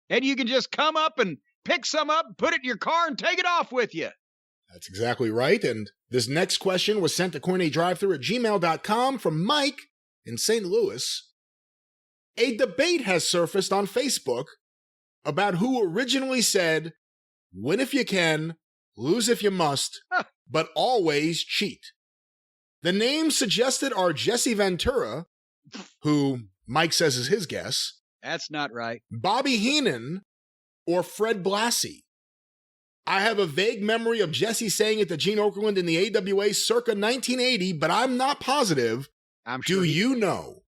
and you can just come up and pick some up, put it in your car, and take it off with you. That's exactly right. And this next question was sent to CornyDriveThru@gmail.com from Mike in St. Louis. A debate has surfaced on Facebook about who originally said, win if you can, lose if you must, but always cheat. The names suggested are Jesse Ventura, who Mike says is his guess. That's not right. Bobby Heenan, or Fred Blassie. I have a vague memory of Jesse saying it to Gene Okerlund in the AWA circa 1980, but I'm not positive. I'm sure Do you know?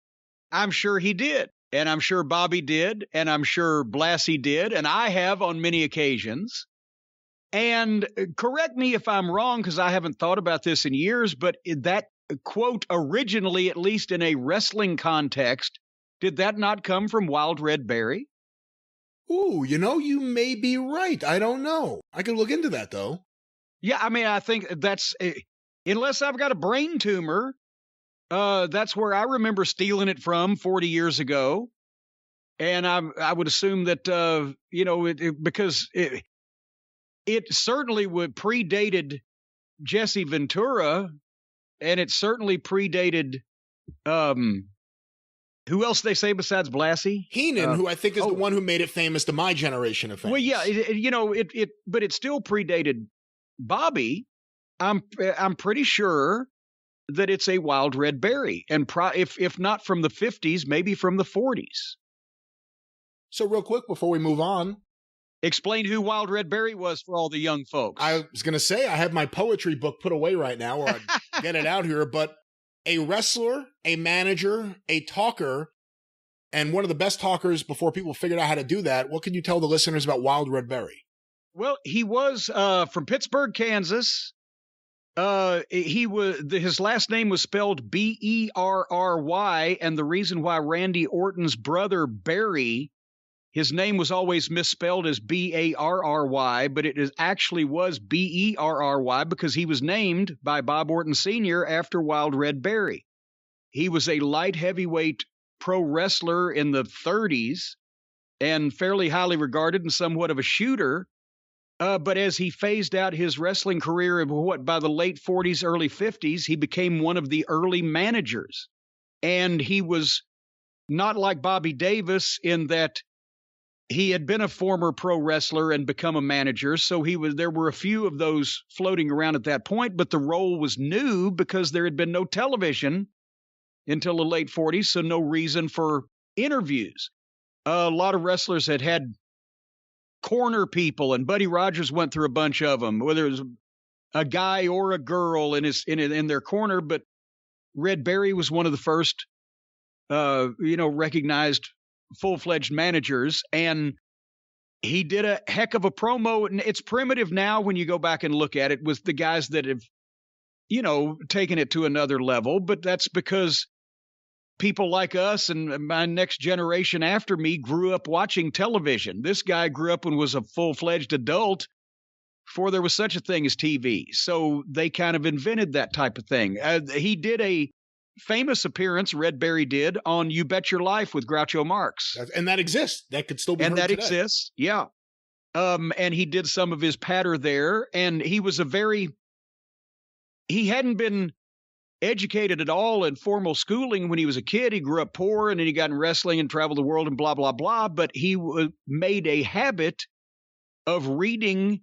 I'm sure he did. And I'm sure Bobby did, and I'm sure Blassie did, and I have on many occasions. And correct me if I'm wrong, because I haven't thought about this in years, but that quote originally, at least in a wrestling context, did that not come from Wild Red Berry? Ooh, you may be right. I don't know. I could look into that, though. Yeah, I mean, I think that's, unless I've got a brain tumor, that's where I remember stealing it from 40 years ago. And I would assume that, because it certainly would predated Jesse Ventura, and it certainly predated, who else they say besides Blassie? Heenan, who I think is the one who made it famous to my generation of fans. Well, yeah, but it still predated Bobby. I'm pretty sure that it's a Wild Red Berry, and if not from the 50s, maybe from the 40s. So real quick before we move on, explain who Wild Red Berry was for all the young folks. I was going to say I have my poetry book put away right now, or I'd get it out here, but a wrestler, a manager, a talker, and one of the best talkers before people figured out how to do that. What can you tell the listeners about Wild Red Berry? Well, he was from Pittsburgh, Kansas. His last name was spelled Berry, and the reason why Randy Orton's brother Barry, his name was always misspelled as Barry, but it actually was Berry because he was named by Bob Orton Sr. after Wild Red Berry. He was a light heavyweight pro wrestler in the 30s and fairly highly regarded and somewhat of a shooter. But as he phased out his wrestling career by the late 40s, early 50s, he became one of the early managers. And he was not like Bobby Davis in that he had been a former pro wrestler and become a manager. So there were a few of those floating around at that point, but the role was new because there had been no television until the late 40s. So no reason for interviews. A lot of wrestlers had corner people, and Buddy Rogers went through a bunch of them, whether it was a guy or a girl in their corner. But Red Berry was one of the first, recognized full-fledged managers, and he did a heck of a promo. And it's primitive now when you go back and look at it with the guys that have, taken it to another level. But that's because people like us and my next generation after me grew up watching television. This guy grew up and was a full-fledged adult before there was such a thing as TV. So they kind of invented that type of thing. He did a famous appearance, Red Berry did, on You Bet Your Life with Groucho Marx. And that exists. That could still be heard today. Exists, yeah. And he did some of his patter there. And he was he hadn't been educated at all in formal schooling when he was a kid. He grew up poor, and then he got in wrestling and traveled the world and blah, blah, blah. But he made a habit of reading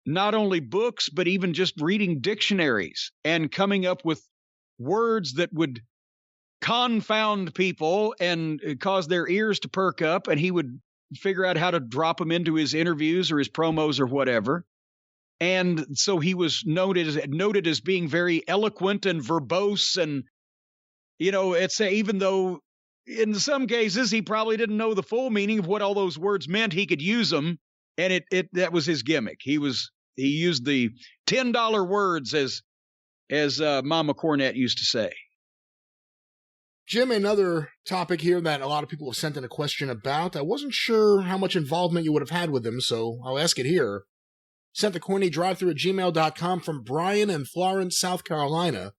not only books, but even just reading dictionaries and coming up with words that would confound people and cause their ears to perk up. And he would figure out how to drop them into his interviews or his promos or whatever. And so he was noted as being very eloquent and verbose. And, even though in some cases he probably didn't know the full meaning of what all those words meant, he could use them. And that was his gimmick. He used the $10 words as Mama Cornette used to say. Jim, another topic here that a lot of people have sent in a question about. I wasn't sure how much involvement you would have had with him, so I'll ask it here. Sent to CornyDriveThru@gmail.com from Brian in Florence, South Carolina.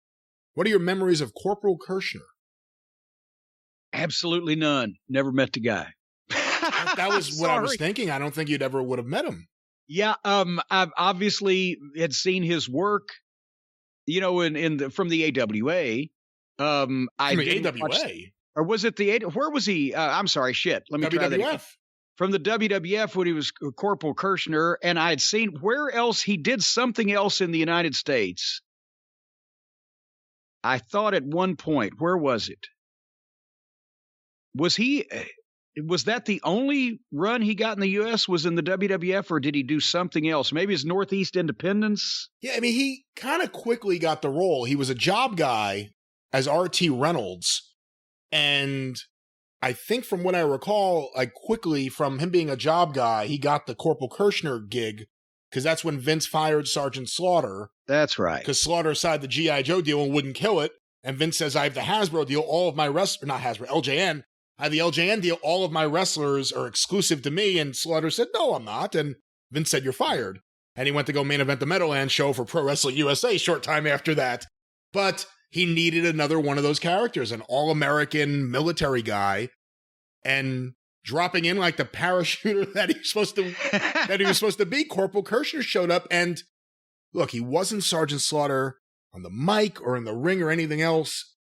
What are your memories of Corporal Kirschner? Absolutely none. Never met the guy. That was what I was thinking. I don't think you'd ever would have met him. Yeah, I've obviously had seen his work, from the AWA. From the AWA? Or was it where was he? I'm sorry, shit. Let me try that again. From the WWF when he was Corporal Kirschner, and I had seen where else he did something else in the United States. I thought at one point, where was it? Was that the only run he got in the U.S. was in the WWF, or did he do something else? Maybe his Northeast Independence? Yeah, I mean, he kind of quickly got the role. He was a job guy as R.T. Reynolds, and I think from what I recall, like quickly from him being a job guy, he got the Corporal Kirschner gig because that's when Vince fired Sergeant Slaughter. That's right. Because Slaughter signed the G.I. Joe deal and wouldn't kill it. And Vince says, I have the Hasbro deal. All of my not Hasbro, LJN. I have the LJN deal. All of my wrestlers are exclusive to me. And Slaughter said, no, I'm not. And Vince said, you're fired. And he went to go main event the Meadowlands show for Pro Wrestling USA short time after that. But he needed another one of those characters, an all-American military guy. And dropping in like the parachuter that he was supposed to be, Corporal Kirschner showed up. And look, he wasn't Sergeant Slaughter on the mic or in the ring or anything else,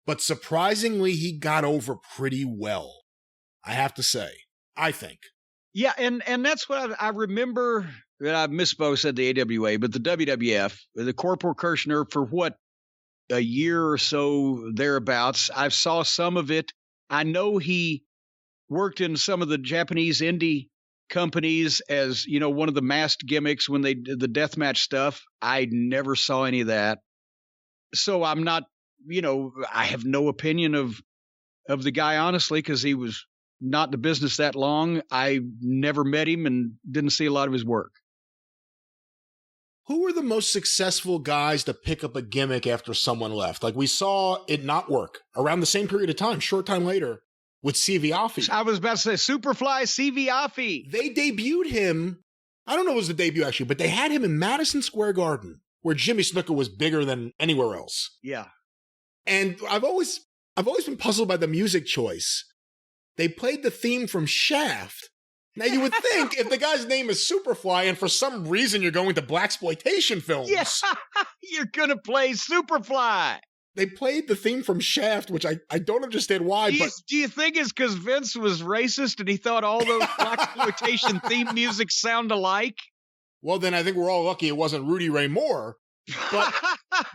but surprisingly, he got over pretty well, I have to say, I think. Yeah, and that's what I remember. I misspoke, said the AWA, but the WWF, the Corporal Kirschner, for what, a year or so thereabouts, I saw some of it. I know he worked in some of the Japanese indie companies as, you know, one of the masked gimmicks when they did the deathmatch stuff. I never saw any of that. So I'm not, you know, I have no opinion of the guy, honestly, because he was not in the business that long. I never met him and didn't see a lot of his work. Who were the most successful guys to pick up a gimmick after someone left? Like, we saw it not work around the same period of time, short time later, with C.V. Offee. I was about to say Superfly C.V. Offee. They debuted him. I don't know if it was the debut, actually, but they had him in Madison Square Garden, where Jimmy Snuka was bigger than anywhere else. Yeah. And I've always been puzzled by the music choice. They played the theme from Shaft. Now, you would think if the guy's name is Superfly and for some reason you're going to blaxploitation films. Yeah, you're going to play Superfly. They played the theme from Shaft, which I don't understand why. Do you think it's because Vince was racist and he thought all those blaxploitation theme music sound alike? Well, then I think we're all lucky it wasn't Rudy Ray Moore. But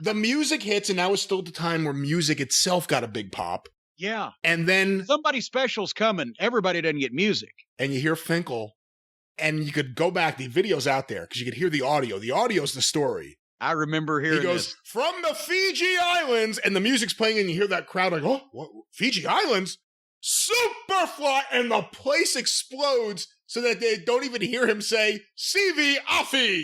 the music hits, and that was still the time where music itself got a big pop. Yeah. And then somebody special's coming. Everybody doesn't get music. And you hear Finkel, and you could go back. The video's out there because you could hear the audio. The audio's the story. I remember hearing He goes, this. From the Fiji Islands, and the music's playing, and you hear that crowd like, oh, what, Fiji Islands? Superfly! And the place explodes so that they don't even hear him say, C.V. Offee!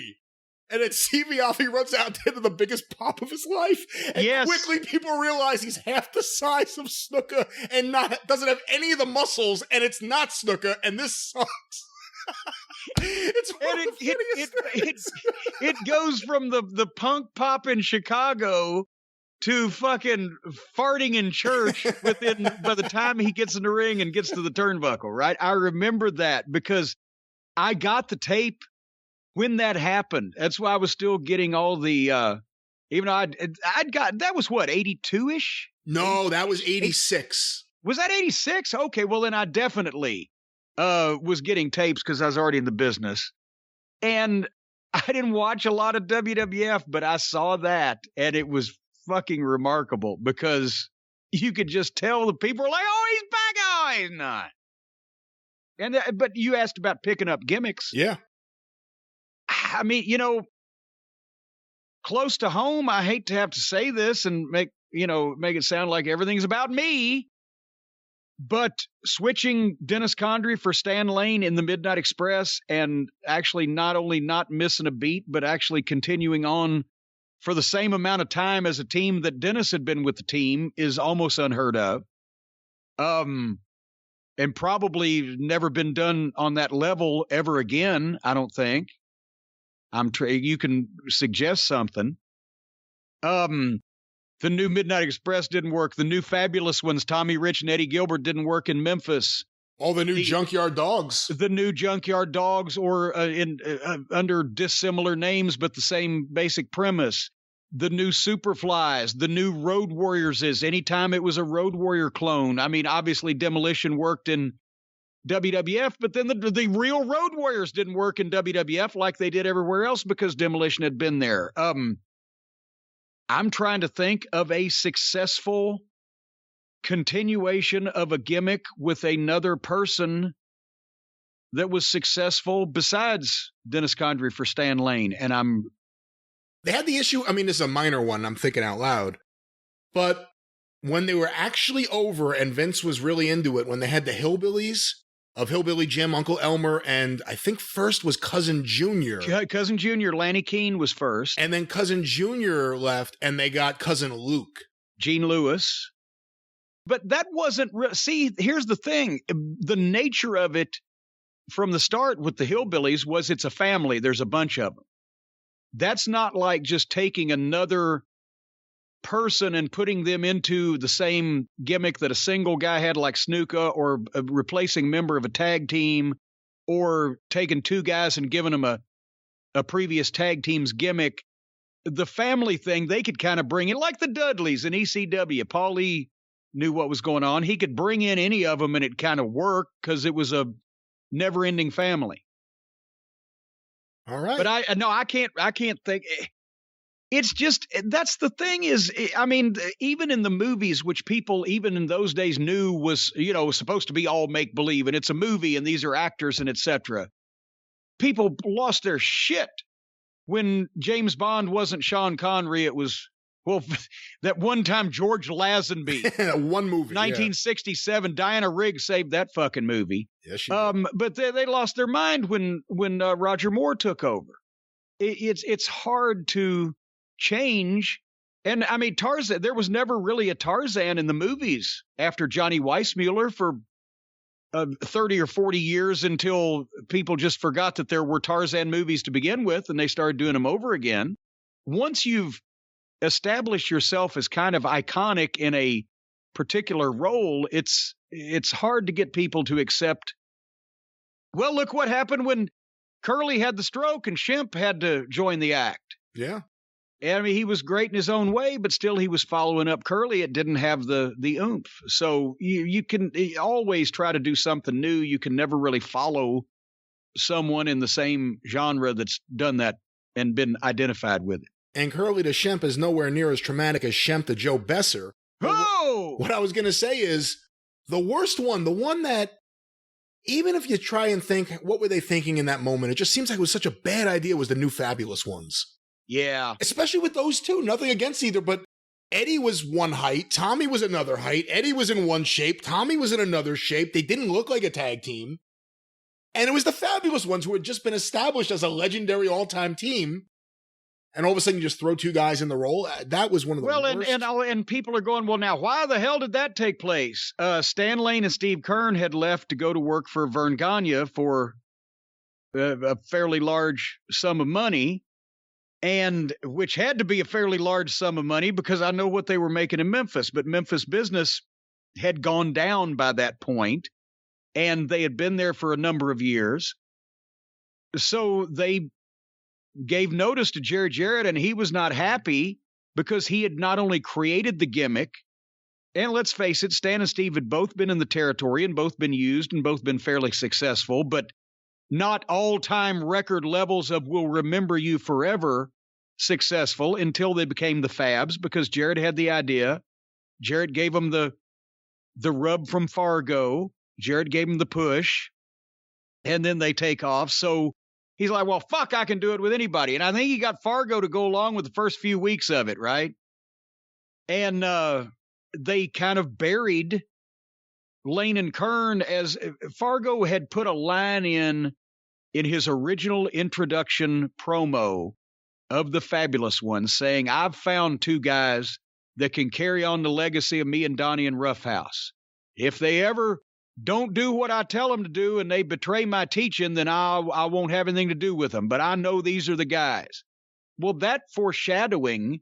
And then C.V. Offee runs out into the biggest pop of his life. And quickly people realize he's half the size of Snuka and doesn't have any of the muscles, and it's not Snuka, and this sucks. It's one of the funniest things. It goes from the punk pop in Chicago to fucking farting in church by the time he gets in the ring and gets to the turnbuckle, right? I remember that because I got the tape when that happened. That's why I was still getting all the, even though I'd got, that was what, 82-ish? No, that was 86. Was that 86? Okay, well then I definitely was getting tapes because I was already in the business. And I didn't watch a lot of WWF, but I saw that, and it was fucking remarkable because you could just tell the people were like, oh, he's back. Oh, he's not. And but you asked about picking up gimmicks. Yeah. I mean, you know, close to home, I hate to have to say this and make it sound like everything's about me, but switching Dennis Condrey for Stan Lane in the Midnight Express and actually not only not missing a beat, but actually continuing on for the same amount of time as a team that Dennis had been with the team is almost unheard of. And probably never been done on that level ever again, I don't think. You can suggest something. The new Midnight Express didn't work. The new Fabulous Ones, Tommy Rich and Eddie Gilbert, didn't work in Memphis. All the new Junkyard Dogs. The new Junkyard Dogs, or under dissimilar names, but the same basic premise. The new Superflies, the new Road Warriors is anytime it was a Road Warrior clone. I mean, obviously Demolition worked in WWF, but then the real Road Warriors didn't work in WWF like they did everywhere else because Demolition had been there. I'm trying to think of a successful continuation of a gimmick with another person that was successful besides Dennis Condrey for Stan Lane. And they had the issue. I mean, this is a minor one. I'm thinking out loud, but when they were actually over and Vince was really into it, when they had the Hillbillies of Hillbilly Jim, Uncle Elmer, and I think first was Cousin Junior. Cousin Junior, Lanny Keene was first. And then Cousin Junior left, and they got Cousin Luke. Gene Lewis. But that wasn't... See, here's the thing. The nature of it from the start with the Hillbillies was it's a family. There's a bunch of them. That's not like just taking another person and putting them into the same gimmick that a single guy had like Snuka, or a replacing member of a tag team, or taking two guys and giving them a previous tag team's gimmick. The family thing, they could kind of bring in, like the Dudleys in ECW. Paulie knew what was going on. He could bring in any of them and it kind of worked because it was a never-ending family. All right. But I can't think. It's just, that's the thing is, I mean, even in the movies, which people even in those days knew was, supposed to be all make-believe, and it's a movie and these are actors and etc. People lost their shit when James Bond wasn't Sean Connery. It was, that one time George Lazenby. One movie. 1967. Yeah. Diana Rigg saved that fucking movie. Yes, she did. But they lost their mind when Roger Moore took over. It's hard to change. And I mean, Tarzan, there was never really a Tarzan in the movies after Johnny Weissmuller for 30 or 40 years, until people just forgot that there were Tarzan movies to begin with, and they started doing them over again. Once you've established yourself as kind of iconic in a particular role, it's hard to get people to accept, well, look what happened when Curly had the stroke and Shemp had to join the act. Yeah. And I mean, he was great in his own way, but still he was following up Curly. It didn't have the oomph. So you can always try to do something new. You can never really follow someone in the same genre that's done that and been identified with it. And Curly to Shemp is nowhere near as traumatic as Shemp to Joe Besser. Oh! What I was going to say is the worst one, the one that, even if you try and think, what were they thinking in that moment? It just seems like it was such a bad idea, was the New Fabulous Ones. Yeah. Especially with those two. Nothing against either, but Eddie was one height. Tommy was another height. Eddie was in one shape. Tommy was in another shape. They didn't look like a tag team. And it was the Fabulous Ones who had just been established as a legendary all-time team. And all of a sudden you just throw two guys in the role. That was one of the worst. And people are going, well, now, why the hell did that take place? Stan Lane and Steve Kern had left to go to work for Vern Gagne for a fairly large sum of money, and which had to be a fairly large sum of money because I know what they were making in Memphis. But Memphis business had gone down by that point, and they had been there for a number of years. So they gave notice to Jerry Jarrett, and he was not happy because he had not only created the gimmick, and let's face it, Stan and Steve had both been in the territory and both been used and both been fairly successful, but not all-time record levels of we'll remember you forever successful until they became the Fabs, because Jarrett had the idea. Jarrett gave him the rub from Fargo. Jarrett gave him the push, and then they take off. So he's like, well, fuck, I can do it with anybody. And I think he got Fargo to go along with the first few weeks of it, right? And they kind of buried Lane and Kern, as Fargo had put a line in his original introduction promo of the Fabulous Ones, saying, I've found two guys that can carry on the legacy of me and Donnie and Roughhouse. If they ever don't do what I tell them to do and they betray my teaching, then I won't have anything to do with them. But I know these are the guys. Well, that foreshadowing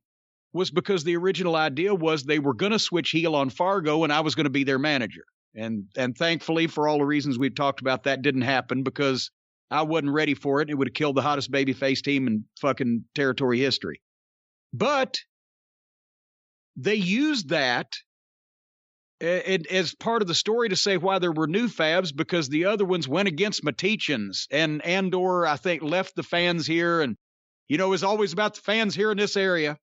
was because the original idea was they were going to switch heel on Fargo and I was going to be their manager. And thankfully, for all the reasons we've talked about, that didn't happen because I wasn't ready for it. It would have killed the hottest babyface team in fucking territory history. But they used that as part of the story to say why there were new Fabs, because the other ones went against my teachings, and Andor, I think, left the fans here, and it was always about the fans here in this area.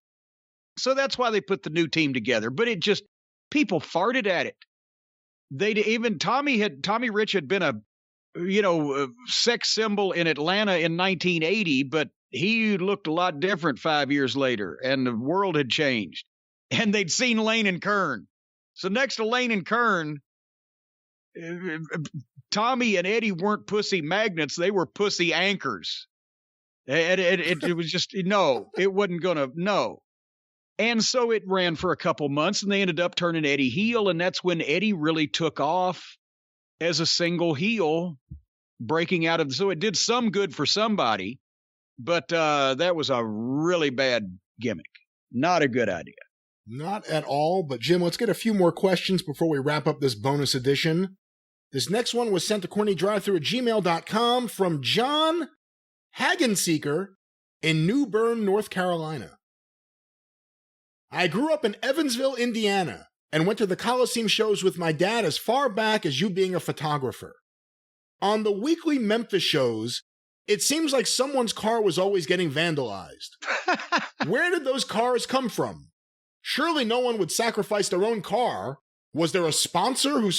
So that's why they put the new team together. But it just, people farted at it. Tommy Rich had been a sex symbol in Atlanta in 1980, but he looked a lot different 5 years later, and the world had changed. And they'd seen Lane and Kern. So next to Lane and Kern, Tommy and Eddie weren't pussy magnets. They were pussy anchors. It was just, no, it wasn't going to, no. And so it ran for a couple months, and they ended up turning Eddie heel, and that's when Eddie really took off as a single heel, breaking out of, so it did some good for somebody, but that was a really bad gimmick. Not a good idea. Not at all, but Jim, let's get a few more questions before we wrap up this bonus edition. This next one was sent to CornyDriveThru@gmail.com from John Hagenseeker in New Bern, North Carolina. I grew up in Evansville, Indiana, and went to the Coliseum shows with my dad as far back as you being a photographer. On the weekly Memphis shows, it seems like someone's car was always getting vandalized. Where did those cars come from? Surely no one would sacrifice their own car. Was there a sponsor who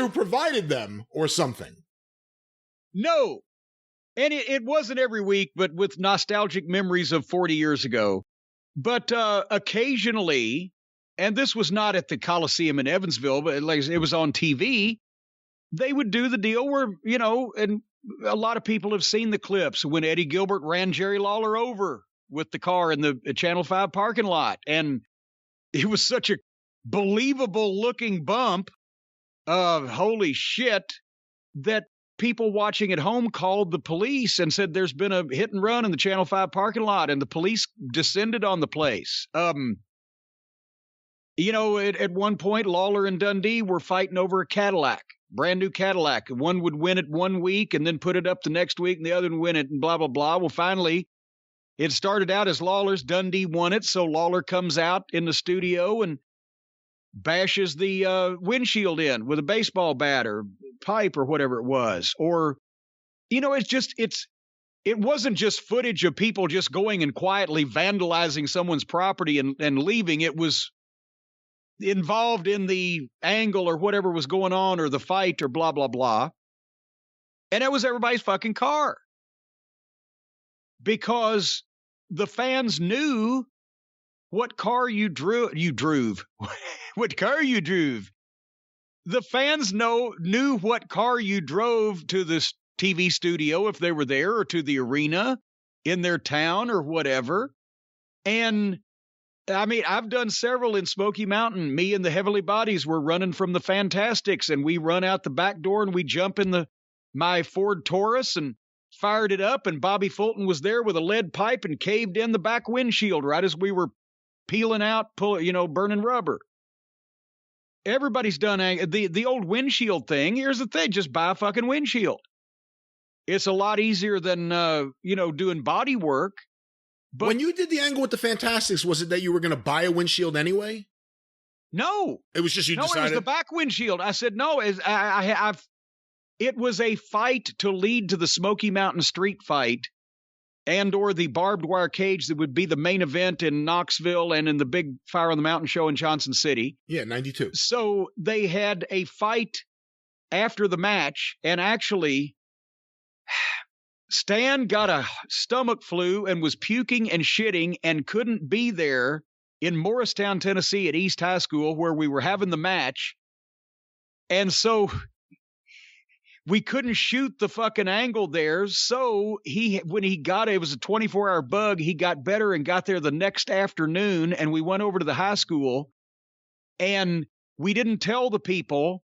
provided them or something? No. And it wasn't every week, but with nostalgic memories of 40 years ago. But occasionally, and this was not at the Coliseum in Evansville, but it was on TV, they would do the deal where, you know, and a lot of people have seen the clips when Eddie Gilbert ran Jerry Lawler over with the car in the Channel 5 parking lot. And it was such a believable looking bump of holy shit that people watching at home called the police and said there's been a hit and run in the Channel 5 parking lot, and the police descended on the place. You know, at one point, Lawler and Dundee were fighting over a Cadillac, brand new Cadillac. One would win it one week and then put it up the next week, and the other would win it, and blah, blah, blah. Well, finally, it started out as Lawler's. Dundee won it, so Lawler comes out in the studio and bashes the windshield in with a baseball bat or pipe or whatever it was. Or, you know, it wasn't just footage of people just going and quietly vandalizing someone's property and leaving. It was involved in the angle or whatever was going on or the fight or blah, blah, blah. And it was everybody's fucking car. Because the fans knew what car you drove. What car you drove. The fans knew what car you drove to this TV studio if they were there, or to the arena in their town or whatever. And I mean, I've done several in Smoky Mountain. Me and the Heavenly Bodies were running from the Fantastics, and we run out the back door and we jump in my Ford Taurus and fired it up, and Bobby Fulton was there with a lead pipe and caved in the back windshield right as we were peeling out, burning rubber. Everybody's done the old windshield thing. Here's the thing: just buy a fucking windshield. It's a lot easier than doing body work. But when you did the angle with the Fantastics, was it that you were going to buy a windshield anyway? No, it was just you decided. No, it was the back windshield. I said no. It was a fight to lead to the Smoky Mountain Street fight, and or the barbed wire cage that would be the main event in Knoxville and in the big Fire on the Mountain show in Johnson City. Yeah, 92. So they had a fight after the match, and actually Stan got a stomach flu and was puking and shitting and couldn't be there in Morristown, Tennessee at East High School where we were having the match. And so we couldn't shoot the fucking angle there. So when he got it was a 24-hour bug. He got better and got there the next afternoon, and we went over to the high school, and we didn't tell the people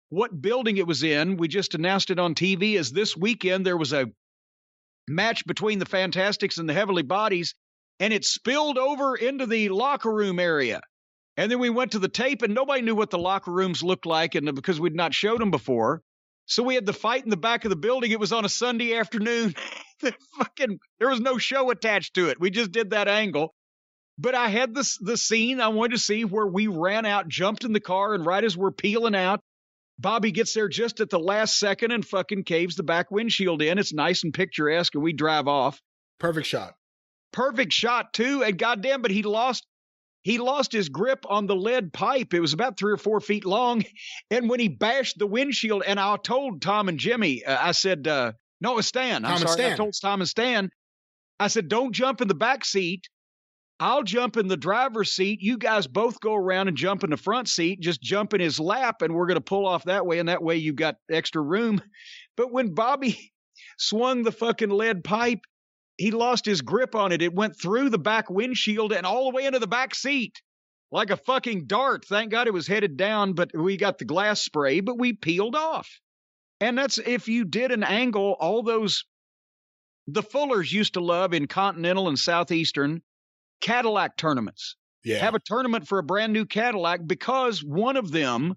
what building it was in. We just announced it on TV as this weekend there was a match between the Fantastics and the Heavenly Bodies, and it spilled over into the locker room area. And then we went to the tape, and nobody knew what the locker rooms looked like, and because we'd not showed them before. So we had the fight in the back of the building. It was on a Sunday afternoon. There was no show attached to it. We just did that angle. But I had the scene. I wanted to see where we ran out, jumped in the car, and right as we're peeling out, Bobby gets there just at the last second and fucking caves the back windshield in. It's nice and picturesque, and we drive off. Perfect shot. Perfect shot, too. And goddamn, but he lost his grip on the lead pipe. It was about 3 or 4 feet long. And when he bashed the windshield, and I told Tom and Jimmy, I said, no, it was Stan. I'm sorry. I told Tom and Stan, I said, don't jump in the back seat. I'll jump in the driver's seat. You guys both go around and jump in the front seat. Just jump in his lap, and we're going to pull off that way, and that way you've got extra room. But when Bobby swung the fucking lead pipe, he lost his grip on it. It went through the back windshield and all the way into the back seat like a fucking dart. Thank God it was headed down, but we got the glass spray, but we peeled off. And that's if you did an angle, all those, the Fullers used to love in Continental and Southeastern Cadillac tournaments. Yeah. Have a tournament for a brand new Cadillac because one of them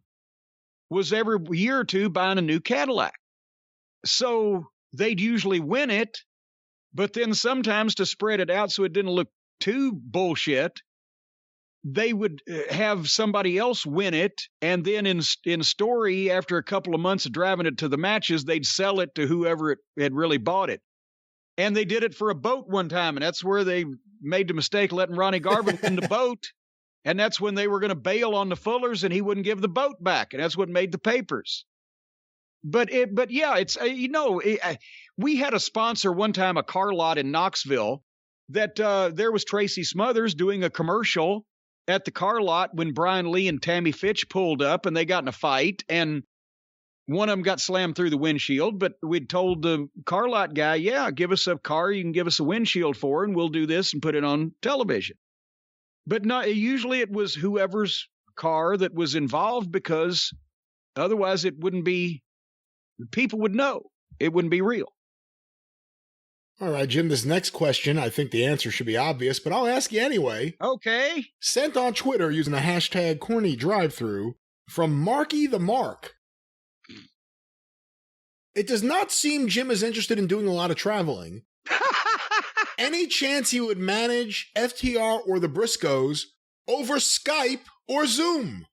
was every year or two buying a new Cadillac. So they'd usually win it, but then sometimes to spread it out so it didn't look too bullshit, they would have somebody else win it, and then in story, after a couple of months of driving it to the matches, they'd sell it to whoever had really bought it. And they did it for a boat one time, and that's where they made the mistake letting Ronnie Garvin win the boat, and that's when they were going to bail on the Fullers, and he wouldn't give the boat back, and that's what made the papers. But yeah, it's we had a sponsor one time, a car lot in Knoxville, that there was Tracy Smothers doing a commercial at the car lot when Brian Lee and Tammy Fitch pulled up, and they got in a fight, and one of them got slammed through the windshield, but we'd told the car lot guy, yeah, give us a car you can give us a windshield for, and we'll do this and put it on television. But usually it was whoever's car that was involved, because otherwise it wouldn't be, people would know. It wouldn't be real. All right, Jim, this next question, I think the answer should be obvious, but I'll ask you anyway. Okay. Sent on Twitter using the hashtag CornyDriveThru from Marky the Mark. It does not seem Jim is interested in doing a lot of traveling. Any chance he would manage FTR or the Briscoes over Skype or Zoom?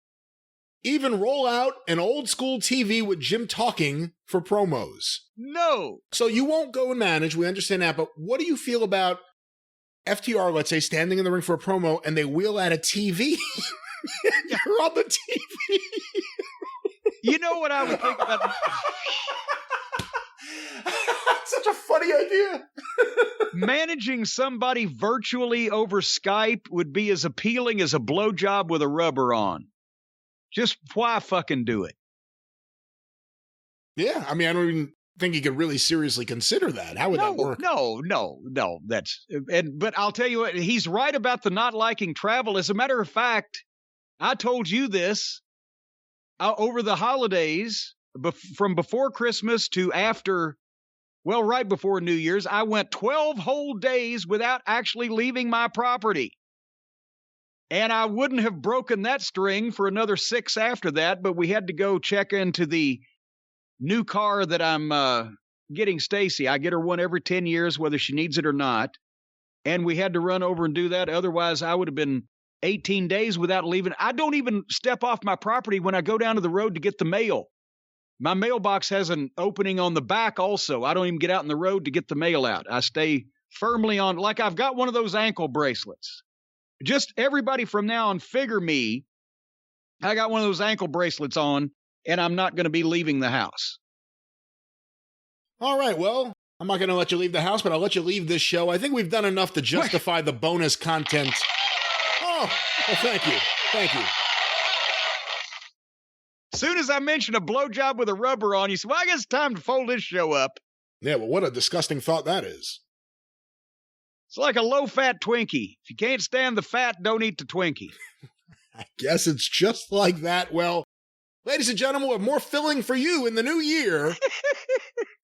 Even roll out an old school TV with Jim talking for promos? No. So you won't go and manage, we understand that, but what do you feel about FTR, let's say, standing in the ring for a promo and they wheel out a TV? You're on the TV. You know what I would think about? Such a funny idea. Managing somebody virtually over Skype would be as appealing as a blowjob with a rubber on. Just why fucking do it? Yeah, I mean, I don't even think you could really seriously consider that. How would that work? No. But I'll tell you what, he's right about the not liking travel. As a matter of fact, I told you this over the holidays, from before Christmas to after, well, right before New Year's, I went 12 whole days without actually leaving my property. And I wouldn't have broken that string for another 6 after that, but we had to go check into the new car that I'm getting Stacy. I get her one every 10 years, whether she needs it or not. And we had to run over and do that. Otherwise, I would have been 18 days without leaving. I don't even step off my property when I go down to the road to get the mail. My mailbox has an opening on the back also. I don't even get out in the road to get the mail out. I stay firmly on, like I've got one of those ankle bracelets. Just everybody from now on, figure me, I got one of those ankle bracelets on, and I'm not going to be leaving the house. All right, well, I'm not going to let you leave the house, but I'll let you leave this show. I think we've done enough to justify the bonus content. Oh, well, thank you. Thank you. As soon as I mention a blowjob with a rubber on, you say, well, I guess it's time to fold this show up. Yeah, well, what a disgusting thought that is. It's like a low-fat Twinkie. If you can't stand the fat, don't eat the Twinkie. I guess it's just like that. Well, ladies and gentlemen, we have more filling for you in the new year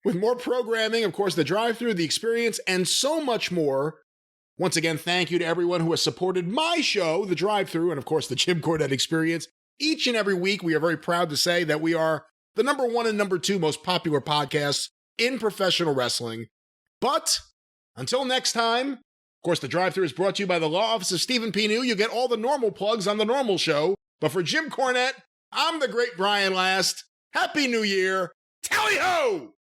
with more programming, of course, the drive-thru, the experience, and so much more. Once again, thank you to everyone who has supported my show, the drive-thru, and of course, the Jim Cornette Experience. Each and every week, we are very proud to say that we are the #1 and #2 most popular podcasts in professional wrestling. But until next time, of course, the drive-thru is brought to you by the law office of Stephen P. New. You get all the normal plugs on the normal show. But for Jim Cornette, I'm the great Brian Last. Happy New Year. Tally-ho!